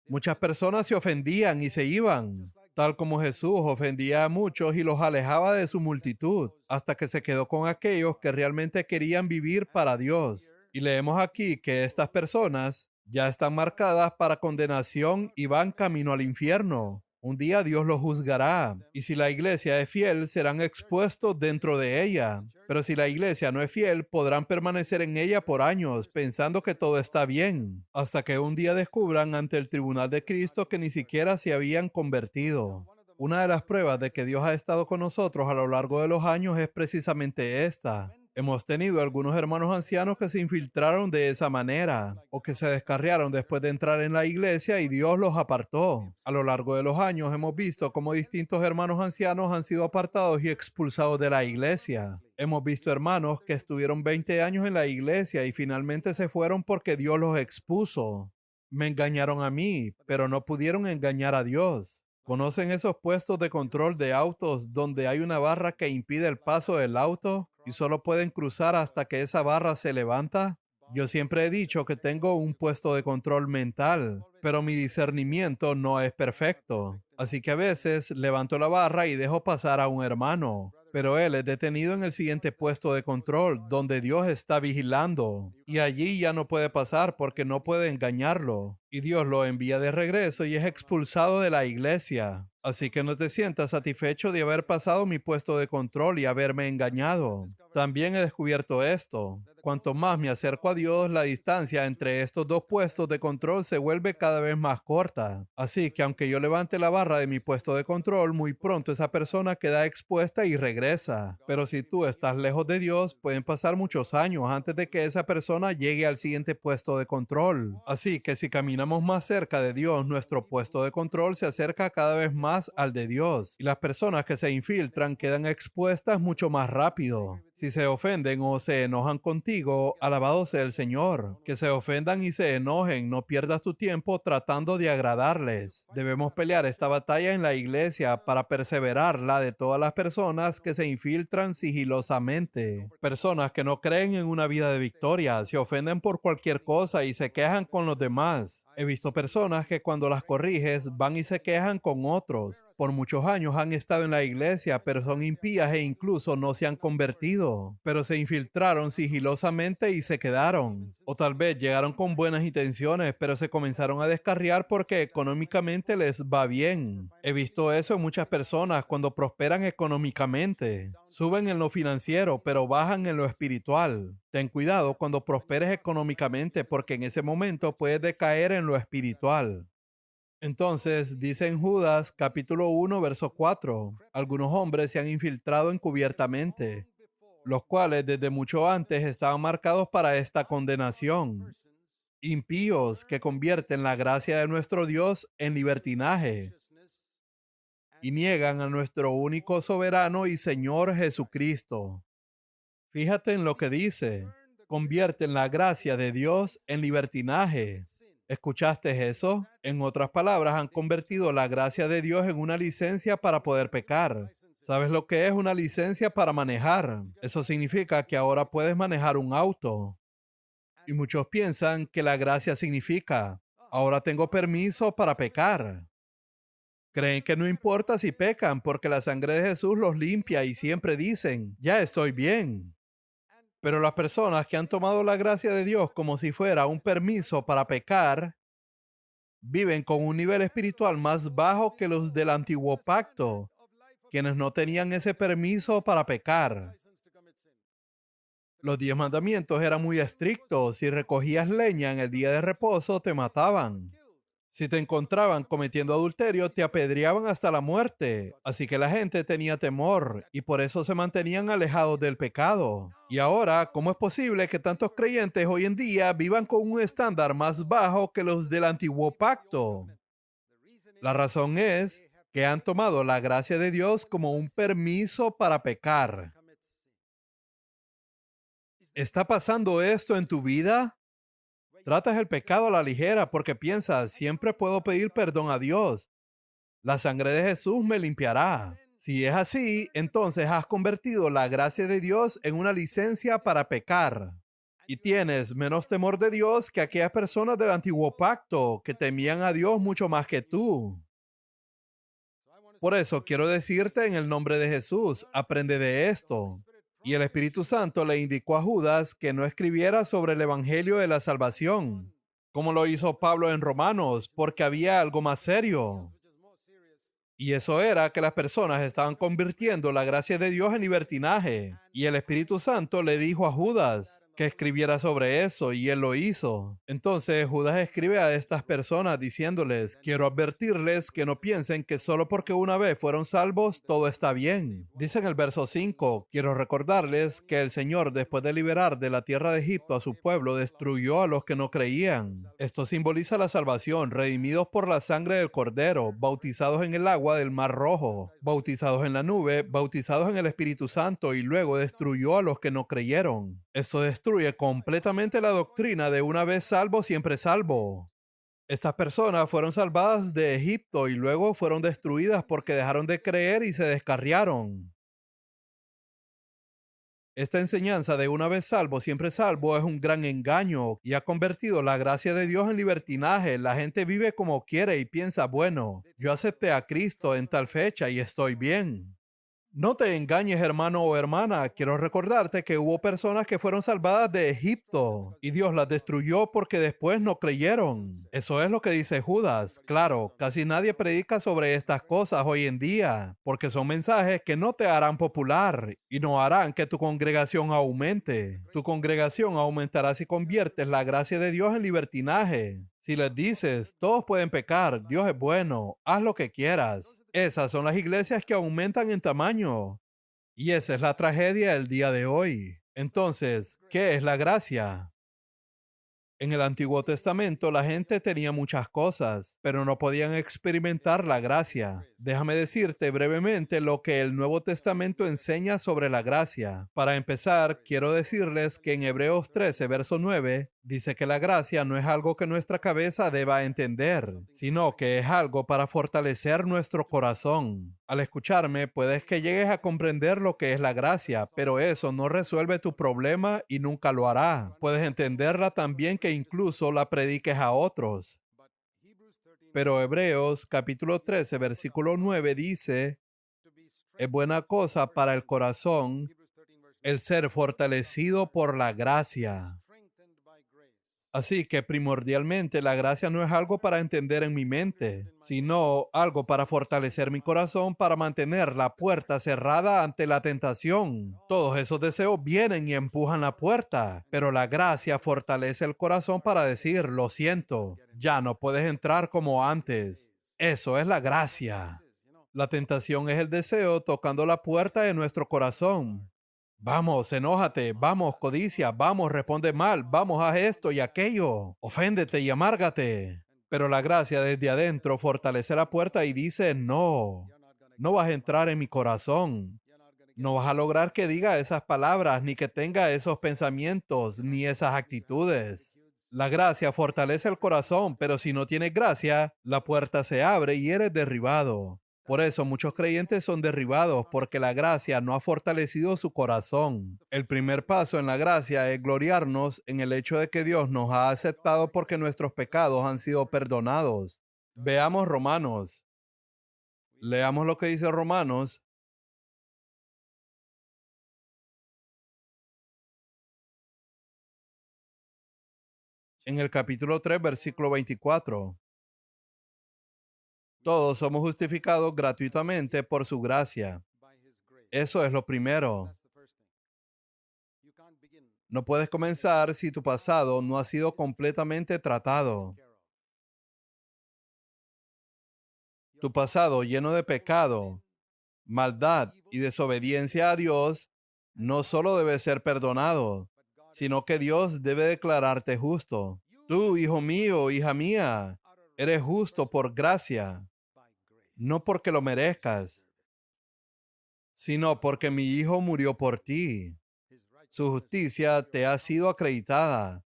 Speaker 1: Muchas personas se ofendían y se iban, tal como Jesús ofendía a muchos y los alejaba de su multitud, hasta que se quedó con aquellos que realmente querían vivir para Dios. Y leemos aquí que estas personas ya están marcadas para condenación y van camino al infierno. Un día Dios los juzgará, y si la iglesia es fiel, serán expuestos dentro de ella. Pero si la iglesia no es fiel, podrán permanecer en ella por años, pensando que todo está bien, hasta que un día descubran ante el tribunal de Cristo que ni siquiera se habían convertido. Una de las pruebas de que Dios ha estado con nosotros a lo largo de los años es precisamente esta. Hemos tenido algunos hermanos ancianos que se infiltraron de esa manera o que se descarriaron después de entrar en la iglesia y Dios los apartó. A lo largo de los años hemos visto cómo distintos hermanos ancianos han sido apartados y expulsados de la iglesia. Hemos visto hermanos que estuvieron 20 años en la iglesia y finalmente se fueron porque Dios los expuso. Me engañaron a mí, pero no pudieron engañar a Dios. ¿Conocen esos puestos de control de autos donde hay una barra que impide el paso del auto y solo pueden cruzar hasta que esa barra se levanta? Yo siempre he dicho que tengo un puesto de control mental, pero mi discernimiento no es perfecto. Así que a veces levanto la barra y dejo pasar a un hermano, pero él es detenido en el siguiente puesto de control, donde Dios está vigilando. Y allí ya no puede pasar porque no puede engañarlo. Y Dios lo envía de regreso y es expulsado de la iglesia. Así que no te sientas satisfecho de haber pasado mi puesto de control y haberme engañado. También he descubierto esto. Cuanto más me acerco a Dios, la distancia entre estos dos puestos de control se vuelve cada vez más corta. Así que aunque yo levante la barra de mi puesto de control, muy pronto esa persona queda expuesta y regresa. Pero si tú estás lejos de Dios, pueden pasar muchos años antes de que esa persona llegue al siguiente puesto de control. Así que si caminamos más cerca de Dios, nuestro puesto de control se acerca cada vez más al de Dios. Y las personas que se infiltran quedan expuestas mucho más rápido. Si se ofenden o se enojan contigo, alabado sea el Señor. Que se ofendan y se enojen, no pierdas tu tiempo tratando de agradarles. Debemos pelear esta batalla en la iglesia para perseverar la de todas las personas que se infiltran sigilosamente. Personas que no creen en una vida de victoria, se ofenden por cualquier cosa y se quejan con los demás. He visto personas que cuando las corriges van y se quejan con otros. Por muchos años han estado en la iglesia, pero son impías e incluso no se han convertido. Pero se infiltraron sigilosamente y se quedaron. O tal vez llegaron con buenas intenciones, pero se comenzaron a descarriar porque económicamente les va bien. He visto eso en muchas personas cuando prosperan económicamente. Suben en lo financiero, pero bajan en lo espiritual. Ten cuidado cuando prosperes económicamente porque en ese momento puedes decaer en lo espiritual. Entonces, dice en Judas capítulo 1, verso 4, algunos hombres se han infiltrado encubiertamente, los cuales desde mucho antes estaban marcados para esta condenación. Impíos que convierten la gracia de nuestro Dios en libertinaje y niegan a nuestro único soberano y Señor Jesucristo. Fíjate en lo que dice. Convierten la gracia de Dios en libertinaje. ¿Escuchaste eso? En otras palabras, han convertido la gracia de Dios en una licencia para poder pecar. ¿Sabes lo que es una licencia para manejar? Eso significa que ahora puedes manejar un auto. Y muchos piensan que la gracia significa, ahora tengo permiso para pecar. Creen que no importa si pecan porque la sangre de Jesús los limpia y siempre dicen, ya estoy bien. Pero las personas que han tomado la gracia de Dios como si fuera un permiso para pecar, viven con un nivel espiritual más bajo que los del antiguo pacto, quienes no tenían ese permiso para pecar. Los 10 mandamientos eran muy estrictos. Si recogías leña en el día de reposo, te mataban. Si te encontraban cometiendo adulterio, te apedreaban hasta la muerte. Así que la gente tenía temor y por eso se mantenían alejados del pecado. Y ahora, ¿cómo es posible que tantos creyentes hoy en día vivan con un estándar más bajo que los del antiguo pacto? La razón es que han tomado la gracia de Dios como un permiso para pecar. ¿Está pasando esto en tu vida? Tratas el pecado a la ligera porque piensas, siempre puedo pedir perdón a Dios. La sangre de Jesús me limpiará. Si es así, entonces has convertido la gracia de Dios en una licencia para pecar. Y tienes menos temor de Dios que aquellas personas del antiguo pacto que temían a Dios mucho más que tú. Por eso quiero decirte en el nombre de Jesús, aprende de esto. Y el Espíritu Santo le indicó a Judas que no escribiera sobre el Evangelio de la salvación, como lo hizo Pablo en Romanos, porque había algo más serio. Y eso era que las personas estaban convirtiendo la gracia de Dios en libertinaje. Y el Espíritu Santo le dijo a Judas que escribiera sobre eso y él lo hizo. Entonces Judas escribe a estas personas diciéndoles, quiero advertirles que no piensen que solo porque una vez fueron salvos todo está bien. Dice en el verso 5, quiero recordarles que el Señor, después de liberar de la tierra de Egipto a su pueblo, destruyó a los que no creían. Esto simboliza la salvación, redimidos por la sangre del Cordero, bautizados en el agua del Mar Rojo, bautizados en la nube, bautizados en el Espíritu Santo y luego destruyó a los que no creyeron. Esto destruye completamente la doctrina de una vez salvo, siempre salvo. Estas personas fueron salvadas de Egipto y luego fueron destruidas porque dejaron de creer y se descarriaron. Esta enseñanza de una vez salvo, siempre salvo es un gran engaño y ha convertido la gracia de Dios en libertinaje. La gente vive como quiere y piensa, bueno, yo acepté a Cristo en tal fecha y estoy bien. No te engañes, hermano o hermana. Quiero recordarte que hubo personas que fueron salvadas de Egipto y Dios las destruyó porque después no creyeron. Eso es lo que dice Judas. Claro, casi nadie predica sobre estas cosas hoy en día porque son mensajes que no te harán popular y no harán que tu congregación aumente. Tu congregación aumentará si conviertes la gracia de Dios en libertinaje. Si les dices, todos pueden pecar, Dios es bueno, haz lo que quieras. Esas son las iglesias que aumentan en tamaño. Y esa es la tragedia del día de hoy. Entonces, ¿qué es la gracia? En el Antiguo Testamento la gente tenía muchas cosas, pero no podían experimentar la gracia. Déjame decirte brevemente lo que el Nuevo Testamento enseña sobre la gracia. Para empezar, quiero decirles que en Hebreos 13, verso 9, dice que la gracia no es algo que nuestra cabeza deba entender, sino que es algo para fortalecer nuestro corazón. Al escucharme, puedes que llegues a comprender lo que es la gracia, pero eso no resuelve tu problema y nunca lo hará. Puedes entenderla también que incluso la prediques a otros. Pero Hebreos capítulo 13, versículo 9 dice, es buena cosa para el corazón el ser fortalecido por la gracia. Así que primordialmente la gracia no es algo para entender en mi mente, sino algo para fortalecer mi corazón para mantener la puerta cerrada ante la tentación. Todos esos deseos vienen y empujan la puerta, pero la gracia fortalece el corazón para decir, lo siento, ya no puedes entrar como antes. Eso es la gracia. La tentación es el deseo tocando la puerta de nuestro corazón. Vamos, enójate, vamos, codicia, vamos, responde mal, vamos, haz esto y aquello, oféndete y amárgate. Pero la gracia desde adentro fortalece la puerta y dice, no, no vas a entrar en mi corazón. No vas a lograr que diga esas palabras, ni que tenga esos pensamientos, ni esas actitudes. La gracia fortalece el corazón, pero si no tienes gracia, la puerta se abre y eres derribado. Por eso muchos creyentes son derribados porque la gracia no ha fortalecido su corazón. El primer paso en la gracia es gloriarnos en el hecho de que Dios nos ha aceptado porque nuestros pecados han sido perdonados. Veamos Romanos. Leamos lo que dice Romanos en el capítulo 3, versículo 24. Todos somos justificados gratuitamente por su gracia. Eso es lo primero. No puedes comenzar si tu pasado no ha sido completamente tratado. Tu pasado lleno de pecado, maldad y desobediencia a Dios no solo debe ser perdonado, sino que Dios debe declararte justo. Tú, hijo mío, hija mía, eres justo por gracia, no porque lo merezcas, sino porque mi hijo murió por ti. Su justicia te ha sido acreditada.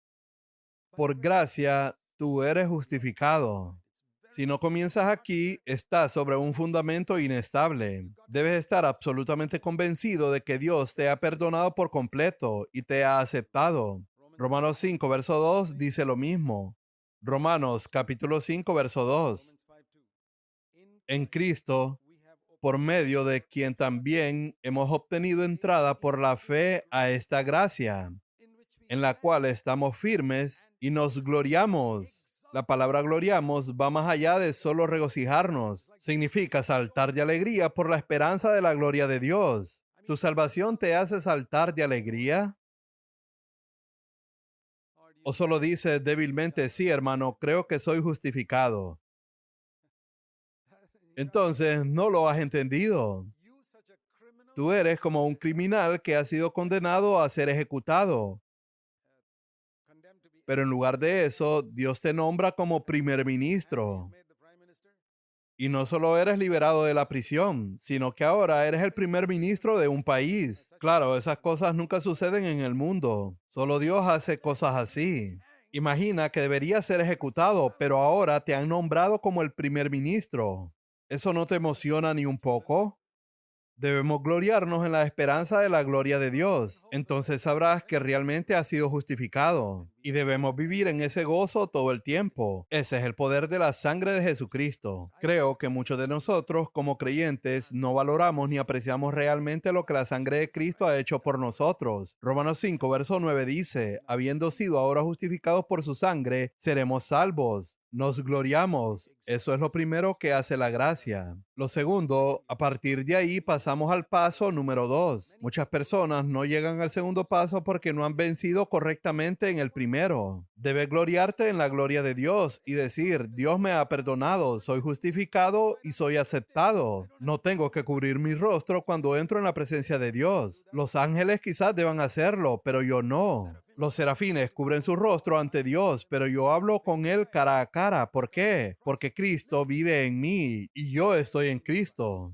Speaker 1: Por gracia, tú eres justificado. Si no comienzas aquí, estás sobre un fundamento inestable. Debes estar absolutamente convencido de que Dios te ha perdonado por completo y te ha aceptado. Romanos 5, verso 2 dice lo mismo. Romanos capítulo 5, verso 2. En Cristo, por medio de quien también hemos obtenido entrada por la fe a esta gracia, en la cual estamos firmes y nos gloriamos. La palabra gloriamos va más allá de solo regocijarnos. Significa saltar de alegría por la esperanza de la gloria de Dios. ¿Tu salvación te hace saltar de alegría? ¿O solo dices débilmente, sí, hermano, creo que soy justificado? Entonces, no lo has entendido. Tú eres como un criminal que ha sido condenado a ser ejecutado. Pero en lugar de eso, Dios te nombra como primer ministro. Y no solo eres liberado de la prisión, sino que ahora eres el primer ministro de un país. Claro, esas cosas nunca suceden en el mundo. Solo Dios hace cosas así. Imagina que deberías ser ejecutado, pero ahora te han nombrado como el primer ministro. ¿Eso no te emociona ni un poco? Debemos gloriarnos en la esperanza de la gloria de Dios. Entonces sabrás que realmente has sido justificado. Y debemos vivir en ese gozo todo el tiempo. Ese es el poder de la sangre de Jesucristo. Creo que muchos de nosotros, como creyentes, no valoramos ni apreciamos realmente lo que la sangre de Cristo ha hecho por nosotros. Romanos 5, verso 9 dice, habiendo sido ahora justificados por su sangre, seremos salvos. Nos gloriamos. Eso es lo primero que hace la gracia. Lo segundo, a partir de ahí pasamos al paso número 2. Muchas personas no llegan al segundo paso porque no han vencido correctamente en el primero. Debes gloriarte en la gloria de Dios y decir, Dios me ha perdonado, soy justificado y soy aceptado. No tengo que cubrir mi rostro cuando entro en la presencia de Dios. Los ángeles quizás deban hacerlo, pero yo no. Los serafines cubren su rostro ante Dios, pero yo hablo con Él cara a cara. ¿Por qué? Porque Cristo vive en mí y yo estoy en Cristo.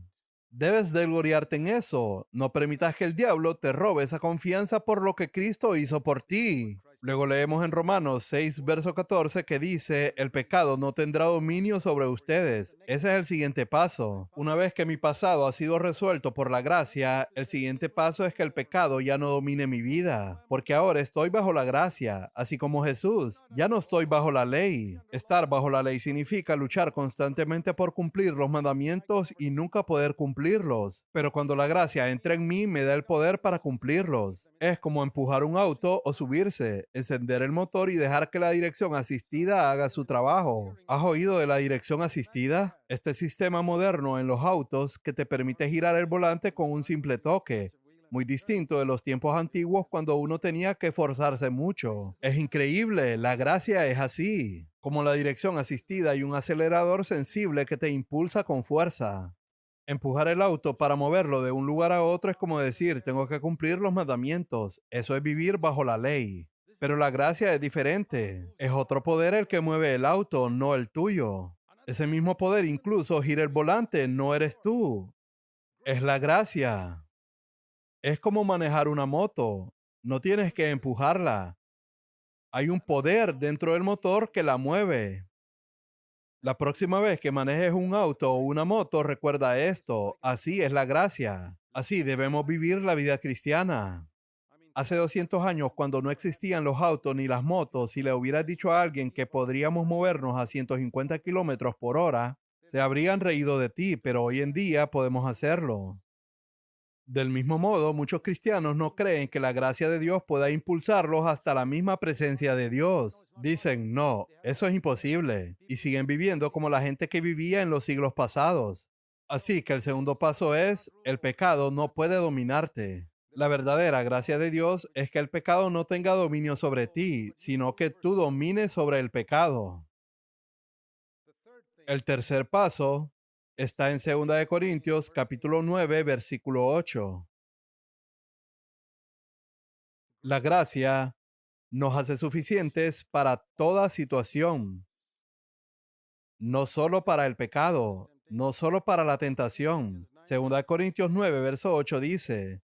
Speaker 1: Debes de gloriarte en eso. No permitas que el diablo te robe esa confianza por lo que Cristo hizo por ti. Luego leemos en Romanos 6, verso 14, que dice, el pecado no tendrá dominio sobre ustedes. Ese es el siguiente paso. Una vez que mi pasado ha sido resuelto por la gracia, el siguiente paso es que el pecado ya no domine mi vida, porque ahora estoy bajo la gracia, así como Jesús. Ya no estoy bajo la ley. Estar bajo la ley significa luchar constantemente por cumplir los mandamientos y nunca poder cumplirlos. Pero cuando la gracia entra en mí, me da el poder para cumplirlos. Es como empujar un auto o subirse, encender el motor y dejar que la dirección asistida haga su trabajo. ¿Has oído de la dirección asistida? Este sistema moderno en los autos que te permite girar el volante con un simple toque, muy distinto de los tiempos antiguos cuando uno tenía que esforzarse mucho. Es increíble, la gracia es así, como la dirección asistida y un acelerador sensible que te impulsa con fuerza. Empujar el auto para moverlo de un lugar a otro es como decir, tengo que cumplir los mandamientos. Eso es vivir bajo la ley. Pero la gracia es diferente. Es otro poder el que mueve el auto, no el tuyo. Ese mismo poder incluso gira el volante, no eres tú. Es la gracia. Es como manejar una moto. No tienes que empujarla. Hay un poder dentro del motor que la mueve. La próxima vez que manejes un auto o una moto, recuerda esto. Así es la gracia. Así debemos vivir la vida cristiana. Hace 200 años, cuando no existían los autos ni las motos, si le hubieras dicho a alguien que podríamos movernos a 150 kilómetros por hora, se habrían reído de ti, pero hoy en día podemos hacerlo. Del mismo modo, muchos cristianos no creen que la gracia de Dios pueda impulsarlos hasta la misma presencia de Dios. Dicen, no, eso es imposible, y siguen viviendo como la gente que vivía en los siglos pasados. Así que el segundo paso es, el pecado no puede dominarte. La verdadera gracia de Dios es que el pecado no tenga dominio sobre ti, sino que tú domines sobre el pecado. El tercer paso está en 2 Corintios, capítulo 9, versículo 8. La gracia nos hace suficientes para toda situación, no solo para el pecado, no solo para la tentación. 2 Corintios 9, verso 8 dice,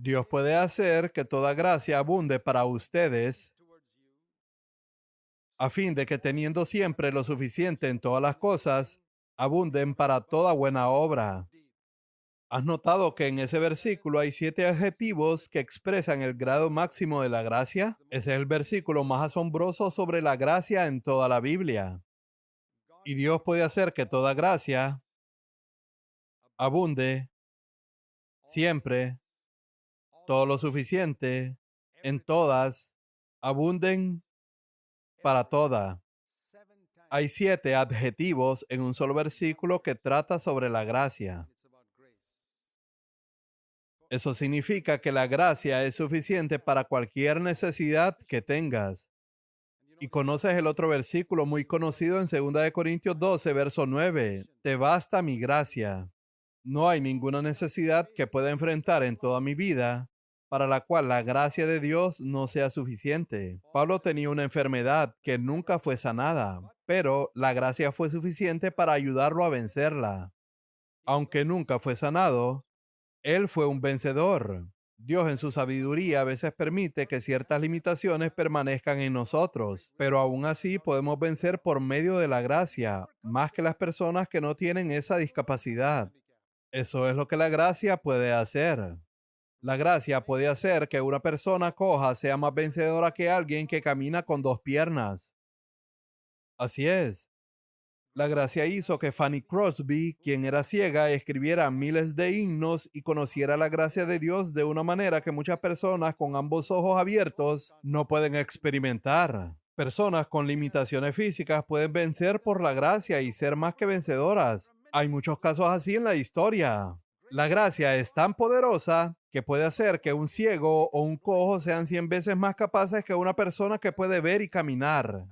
Speaker 1: Dios puede hacer que toda gracia abunde para ustedes, a fin de que teniendo siempre lo suficiente en todas las cosas, abunden para toda buena obra. ¿Has notado que en ese versículo hay 7 adjetivos que expresan el grado máximo de la gracia? Ese es el versículo más asombroso sobre la gracia en toda la Biblia. Y Dios puede hacer que toda gracia abunde siempre, todo lo suficiente, en todas, abunden para toda. Hay 7 adjetivos en un solo versículo que trata sobre la gracia. Eso significa que la gracia es suficiente para cualquier necesidad que tengas. Y conoces el otro versículo muy conocido en 2 Corintios 12, verso 9. Te basta mi gracia. No hay ninguna necesidad que pueda enfrentar en toda mi vida para la cual la gracia de Dios no sea suficiente. Pablo tenía una enfermedad que nunca fue sanada, pero la gracia fue suficiente para ayudarlo a vencerla. Aunque nunca fue sanado, él fue un vencedor. Dios en su sabiduría a veces permite que ciertas limitaciones permanezcan en nosotros, pero aún así podemos vencer por medio de la gracia, más que las personas que no tienen esa discapacidad. Eso es lo que la gracia puede hacer. La gracia puede hacer que una persona coja sea más vencedora que alguien que camina con dos piernas. Así es. La gracia hizo que Fanny Crosby, quien era ciega, escribiera miles de himnos y conociera la gracia de Dios de una manera que muchas personas con ambos ojos abiertos no pueden experimentar. Personas con limitaciones físicas pueden vencer por la gracia y ser más que vencedoras. Hay muchos casos así en la historia. La gracia es tan poderosa que puede hacer que un ciego o un cojo sean 100 veces más capaces que una persona que puede ver y caminar.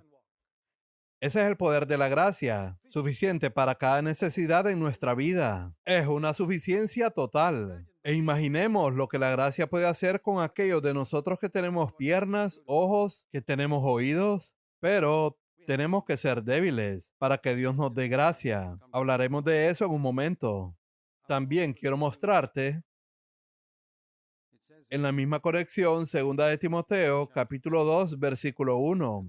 Speaker 1: Ese es el poder de la gracia, suficiente para cada necesidad en nuestra vida. Es una suficiencia total. E imaginemos lo que la gracia puede hacer con aquellos de nosotros que tenemos piernas, ojos, que tenemos oídos, pero tenemos que ser débiles para que Dios nos dé gracia. Hablaremos de eso en un momento. También quiero mostrarte en la misma conexión, segunda de Timoteo, capítulo 2, versículo 1.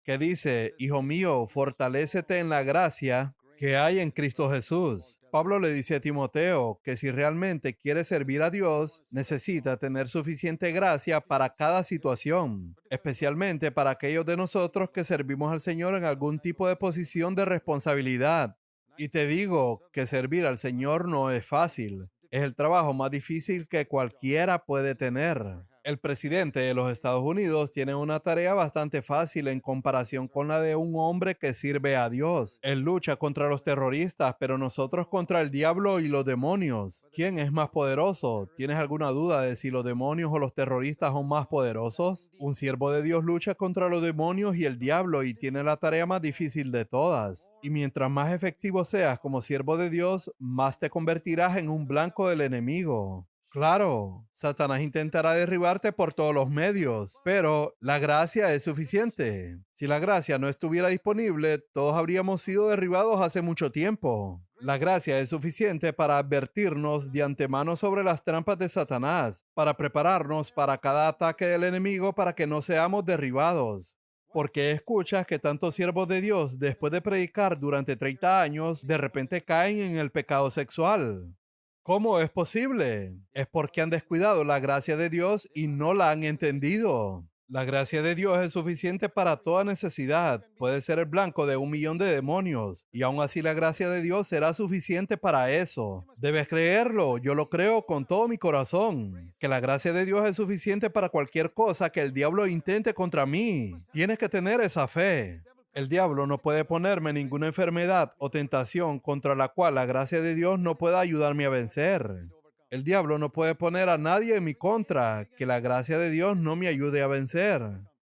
Speaker 1: Que dice, Hijo mío, fortalécete en la gracia que hay en Cristo Jesús. Pablo le dice a Timoteo que si realmente quiere servir a Dios, necesita tener suficiente gracia para cada situación, especialmente para aquellos de nosotros que servimos al Señor en algún tipo de posición de responsabilidad. Y te digo que servir al Señor no es fácil. Es el trabajo más difícil que cualquiera puede tener. El presidente de los Estados Unidos tiene una tarea bastante fácil en comparación con la de un hombre que sirve a Dios. Él lucha contra los terroristas, pero nosotros contra el diablo y los demonios. ¿Quién es más poderoso? ¿Tienes alguna duda de si los demonios o los terroristas son más poderosos? Un siervo de Dios lucha contra los demonios y el diablo y tiene la tarea más difícil de todas. Y mientras más efectivo seas como siervo de Dios, más te convertirás en un blanco del enemigo. Claro, Satanás intentará derribarte por todos los medios, pero la gracia es suficiente. Si la gracia no estuviera disponible, todos habríamos sido derribados hace mucho tiempo. La gracia es suficiente para advertirnos de antemano sobre las trampas de Satanás, para prepararnos para cada ataque del enemigo para que no seamos derribados. Porque escuchas que tantos siervos de Dios, después de predicar durante 30 años, de repente caen en el pecado sexual. ¿Cómo es posible? Es porque han descuidado la gracia de Dios y no la han entendido. La gracia de Dios es suficiente para toda necesidad. Puede ser el blanco de 1 millón de demonios y aún así la gracia de Dios será suficiente para eso. Debes creerlo, yo lo creo con todo mi corazón. Que la gracia de Dios es suficiente para cualquier cosa que el diablo intente contra mí. Tienes que tener esa fe. El diablo no puede ponerme ninguna enfermedad o tentación contra la cual la gracia de Dios no pueda ayudarme a vencer. El diablo no puede poner a nadie en mi contra que la gracia de Dios no me ayude a vencer.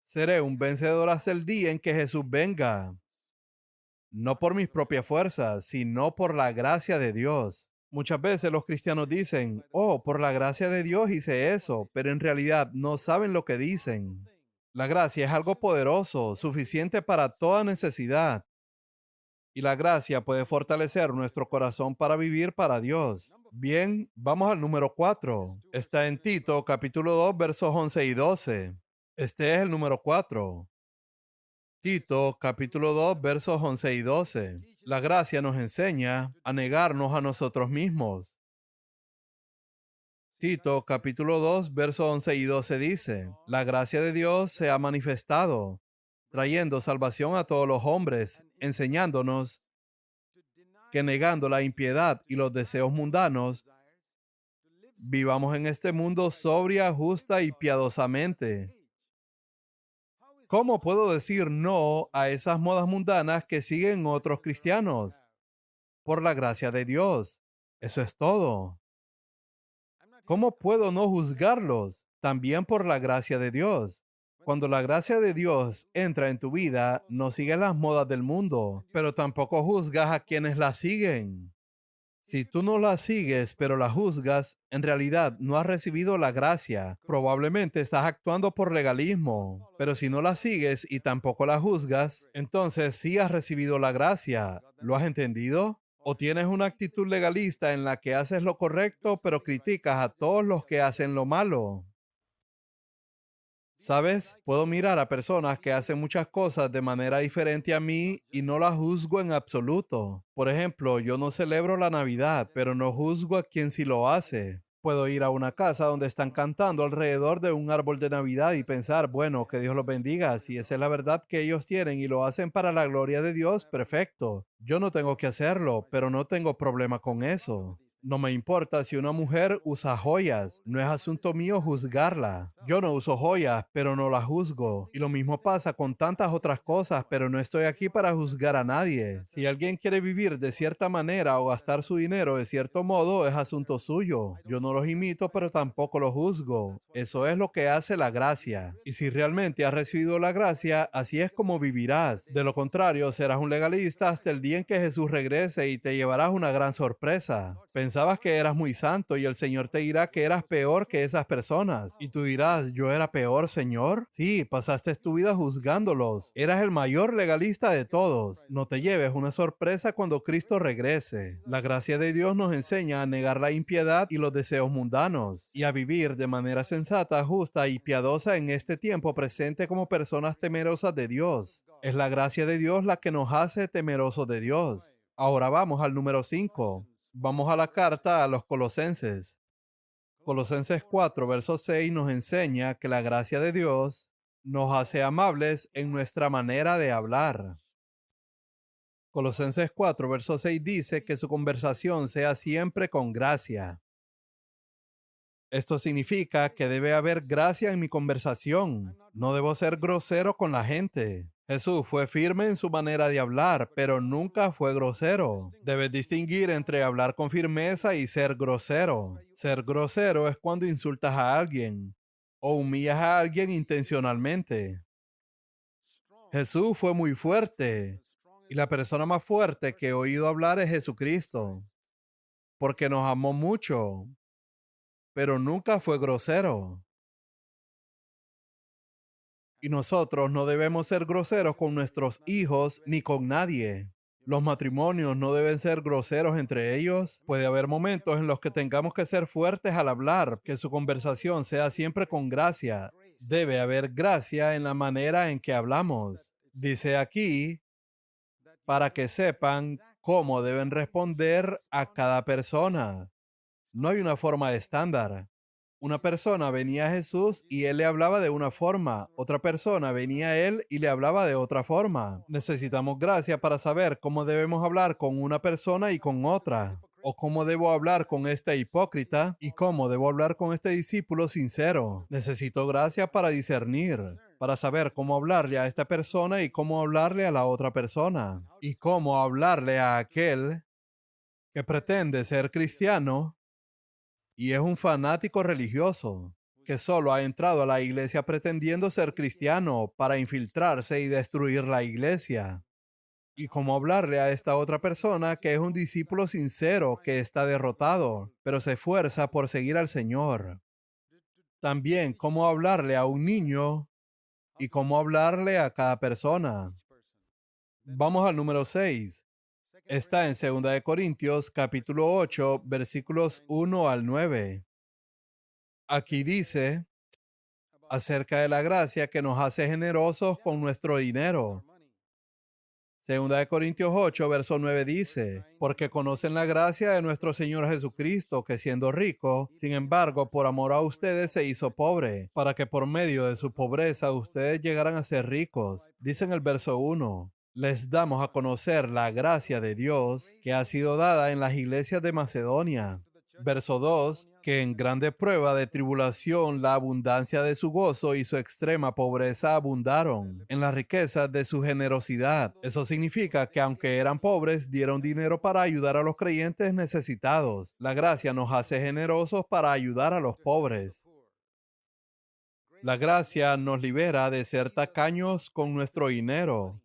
Speaker 1: Seré un vencedor hasta el día en que Jesús venga. No por mis propias fuerzas, sino por la gracia de Dios. Muchas veces los cristianos dicen, oh, por la gracia de Dios hice eso, pero en realidad no saben lo que dicen. La gracia es algo poderoso, suficiente para toda necesidad. Y la gracia puede fortalecer nuestro corazón para vivir para Dios. Bien, vamos al número 4. Está en Tito, capítulo 2, versos 11 y 12. Este es el número 4. Tito, capítulo 2, versos 11 y 12. La gracia nos enseña a negarnos a nosotros mismos. Tito capítulo 2, versos 11 y 12 dice, la gracia de Dios se ha manifestado, trayendo salvación a todos los hombres, enseñándonos que negando la impiedad y los deseos mundanos, vivamos en este mundo sobria, justa y piadosamente. ¿Cómo puedo decir no a esas modas mundanas que siguen otros cristianos? Por la gracia de Dios. Eso es todo. ¿Cómo puedo no juzgarlos? También por la gracia de Dios. Cuando la gracia de Dios entra en tu vida, no sigues las modas del mundo, pero tampoco juzgas a quienes la siguen. Si tú no la sigues, pero la juzgas, en realidad no has recibido la gracia. Probablemente estás actuando por legalismo, pero si no la sigues y tampoco la juzgas, entonces sí has recibido la gracia. ¿Lo has entendido? ¿O tienes una actitud legalista en la que haces lo correcto, pero criticas a todos los que hacen lo malo? ¿Sabes? Puedo mirar a personas que hacen muchas cosas de manera diferente a mí y no las juzgo en absoluto. Por ejemplo, yo no celebro la Navidad, pero no juzgo a quien sí lo hace. Puedo ir a una casa donde están cantando alrededor de un árbol de Navidad y pensar, bueno, que Dios los bendiga. Si esa es la verdad que ellos tienen y lo hacen para la gloria de Dios, perfecto. Yo no tengo que hacerlo, pero no tengo problema con eso. No me importa si una mujer usa joyas, no es asunto mío juzgarla. Yo no uso joyas, pero no la juzgo. Y lo mismo pasa con tantas otras cosas, pero no estoy aquí para juzgar a nadie. Si alguien quiere vivir de cierta manera o gastar su dinero de cierto modo, es asunto suyo. Yo no los imito, pero tampoco los juzgo. Eso es lo que hace la gracia. Y si realmente has recibido la gracia, así es como vivirás. De lo contrario, serás un legalista hasta el día en que Jesús regrese y te llevarás una gran sorpresa. Pensabas que eras muy santo y el Señor te dirá que eras peor que esas personas. Y tú dirás, ¿yo era peor, Señor? Sí, pasaste tu vida juzgándolos. Eras el mayor legalista de todos. No te lleves una sorpresa cuando Cristo regrese. La gracia de Dios nos enseña a negar la impiedad y los deseos mundanos y a vivir de manera sensata, justa y piadosa en este tiempo presente como personas temerosas de Dios. Es la gracia de Dios la que nos hace temerosos de Dios. Ahora vamos al número 5. Vamos a la carta a los Colosenses. Colosenses 4, verso 6 nos enseña que la gracia de Dios nos hace amables en nuestra manera de hablar. Colosenses 4, verso 6 dice que su conversación sea siempre con gracia. Esto significa que debe haber gracia en mi conversación. No debo ser grosero con la gente. Jesús fue firme en su manera de hablar, pero nunca fue grosero. Debes distinguir entre hablar con firmeza y ser grosero. Ser grosero es cuando insultas a alguien o humillas a alguien intencionalmente. Jesús fue muy fuerte y la persona más fuerte que he oído hablar es Jesucristo, porque nos amó mucho, pero nunca fue grosero. Y nosotros no debemos ser groseros con nuestros hijos ni con nadie. Los matrimonios no deben ser groseros entre ellos. Puede haber momentos en los que tengamos que ser fuertes al hablar, que su conversación sea siempre con gracia. Debe haber gracia en la manera en que hablamos. Dice aquí, para que sepan cómo deben responder a cada persona. No hay una forma estándar. Una persona venía a Jesús y él le hablaba de una forma. Otra persona venía a él y le hablaba de otra forma. Necesitamos gracia para saber cómo debemos hablar con una persona y con otra. O cómo debo hablar con este hipócrita y cómo debo hablar con este discípulo sincero. Necesito gracia para discernir, para saber cómo hablarle a esta persona y cómo hablarle a la otra persona. Y cómo hablarle a aquel que pretende ser cristiano y es un fanático religioso que solo ha entrado a la iglesia pretendiendo ser cristiano para infiltrarse y destruir la iglesia. Y cómo hablarle a esta otra persona que es un discípulo sincero que está derrotado, pero se esfuerza por seguir al Señor. También cómo hablarle a un niño y cómo hablarle a cada persona. Vamos al número 6. Está en 2 Corintios capítulo 8 versículos 1 al 9. Aquí dice acerca de la gracia que nos hace generosos con nuestro dinero. 2 Corintios 8, verso 9 dice, porque conocen la gracia de nuestro Señor Jesucristo, que siendo rico, sin embargo, por amor a ustedes se hizo pobre, para que por medio de su pobreza ustedes llegaran a ser ricos. Dice en el verso 1, les damos a conocer la gracia de Dios que ha sido dada en las iglesias de Macedonia. Verso 2, que en grande prueba de tribulación la abundancia de su gozo y su extrema pobreza abundaron en las riquezas de su generosidad. Eso significa que aunque eran pobres, dieron dinero para ayudar a los creyentes necesitados. La gracia nos hace generosos para ayudar a los pobres. La gracia nos libera de ser tacaños con nuestro dinero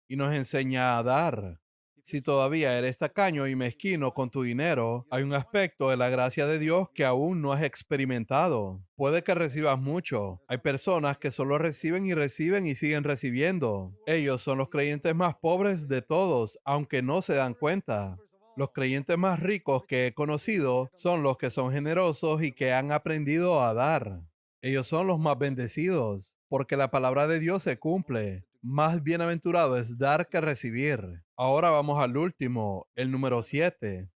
Speaker 1: y nos enseña a dar. Si todavía eres tacaño y mezquino con tu dinero, hay un aspecto de la gracia de Dios que aún no has experimentado. Puede que recibas mucho. Hay personas que solo reciben y siguen recibiendo. Ellos son los creyentes más pobres de todos, aunque no se dan cuenta. Los creyentes más ricos que he conocido son los que son generosos y que han aprendido a dar. Ellos son los más bendecidos, porque la palabra de Dios se cumple. Más bienaventurado es dar que recibir. Ahora vamos al último, el número 7.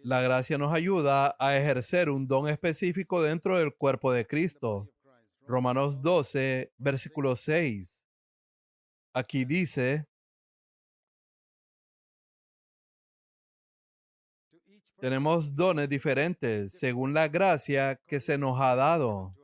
Speaker 1: La gracia nos ayuda a ejercer un don específico dentro del cuerpo de Cristo. Romanos 12, versículo 6. Aquí dice, tenemos dones diferentes según la gracia que se nos ha dado.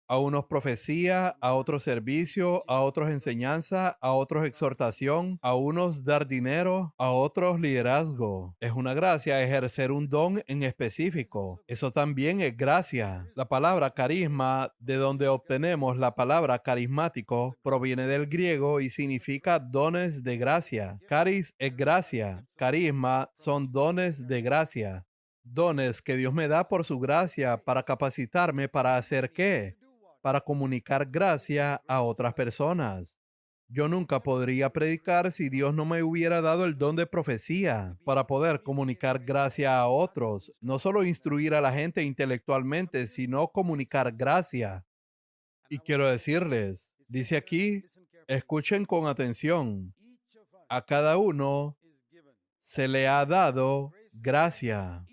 Speaker 1: A unos profecía, a otros servicio, a otros enseñanza, a otros exhortación, a unos dar dinero, a otros liderazgo. Es una gracia ejercer un don en específico. Eso también es gracia. La palabra carisma, de donde obtenemos la palabra carismático, proviene del griego y significa dones de gracia. Caris es gracia. Carisma son dones de gracia. Dones que Dios me da por su gracia para capacitarme para hacer qué, para comunicar gracia a otras personas. Yo nunca podría predicar si Dios no me hubiera dado el don de profecía para poder comunicar gracia a otros, no solo instruir a la gente intelectualmente, sino comunicar gracia. Y quiero decirles, dice aquí, escuchen con atención, a cada uno se le ha dado gracia.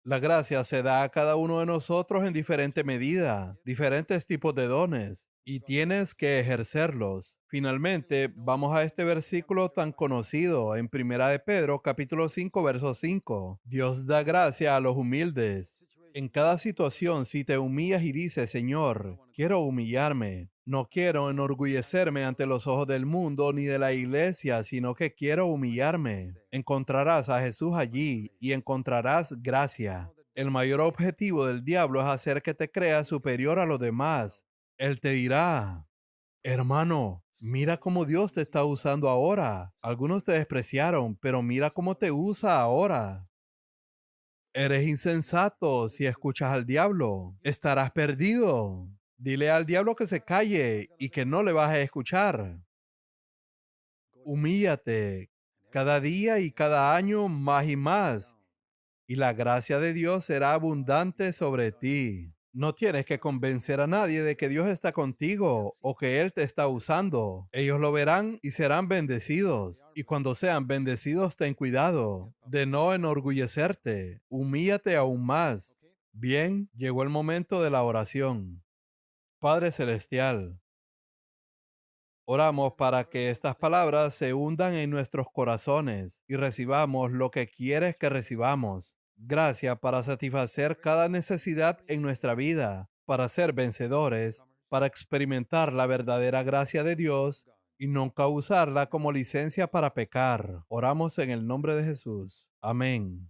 Speaker 1: La gracia se da a cada uno de nosotros en diferente medida, diferentes tipos de dones, y tienes que ejercerlos. Finalmente, vamos a este versículo tan conocido en Primera de Pedro, capítulo 5, verso 5. Dios da gracia a los humildes. En cada situación, si te humillas y dices, Señor, quiero humillarme, no quiero enorgullecerme ante los ojos del mundo ni de la iglesia, sino que quiero humillarme. Encontrarás a Jesús allí y encontrarás gracia. El mayor objetivo del diablo es hacer que te creas superior a los demás. Él te dirá, hermano, mira cómo Dios te está usando ahora. Algunos te despreciaron, pero mira cómo te usa ahora. Eres insensato si escuchas al diablo. Estarás perdido. Dile al diablo que se calle y que no le vas a escuchar. Humíllate cada día y cada año más y más, y la gracia de Dios será abundante sobre ti. No tienes que convencer a nadie de que Dios está contigo o que Él te está usando. Ellos lo verán y serán bendecidos. Y cuando sean bendecidos, ten cuidado de no enorgullecerte. Humíllate aún más. Bien, llegó el momento de la oración. Padre Celestial, oramos para que estas palabras se hundan en nuestros corazones y recibamos lo que quieres que recibamos. Gracias para satisfacer cada necesidad en nuestra vida, para ser vencedores, para experimentar la verdadera gracia de Dios y nunca usarla como licencia para pecar. Oramos en el nombre de Jesús. Amén.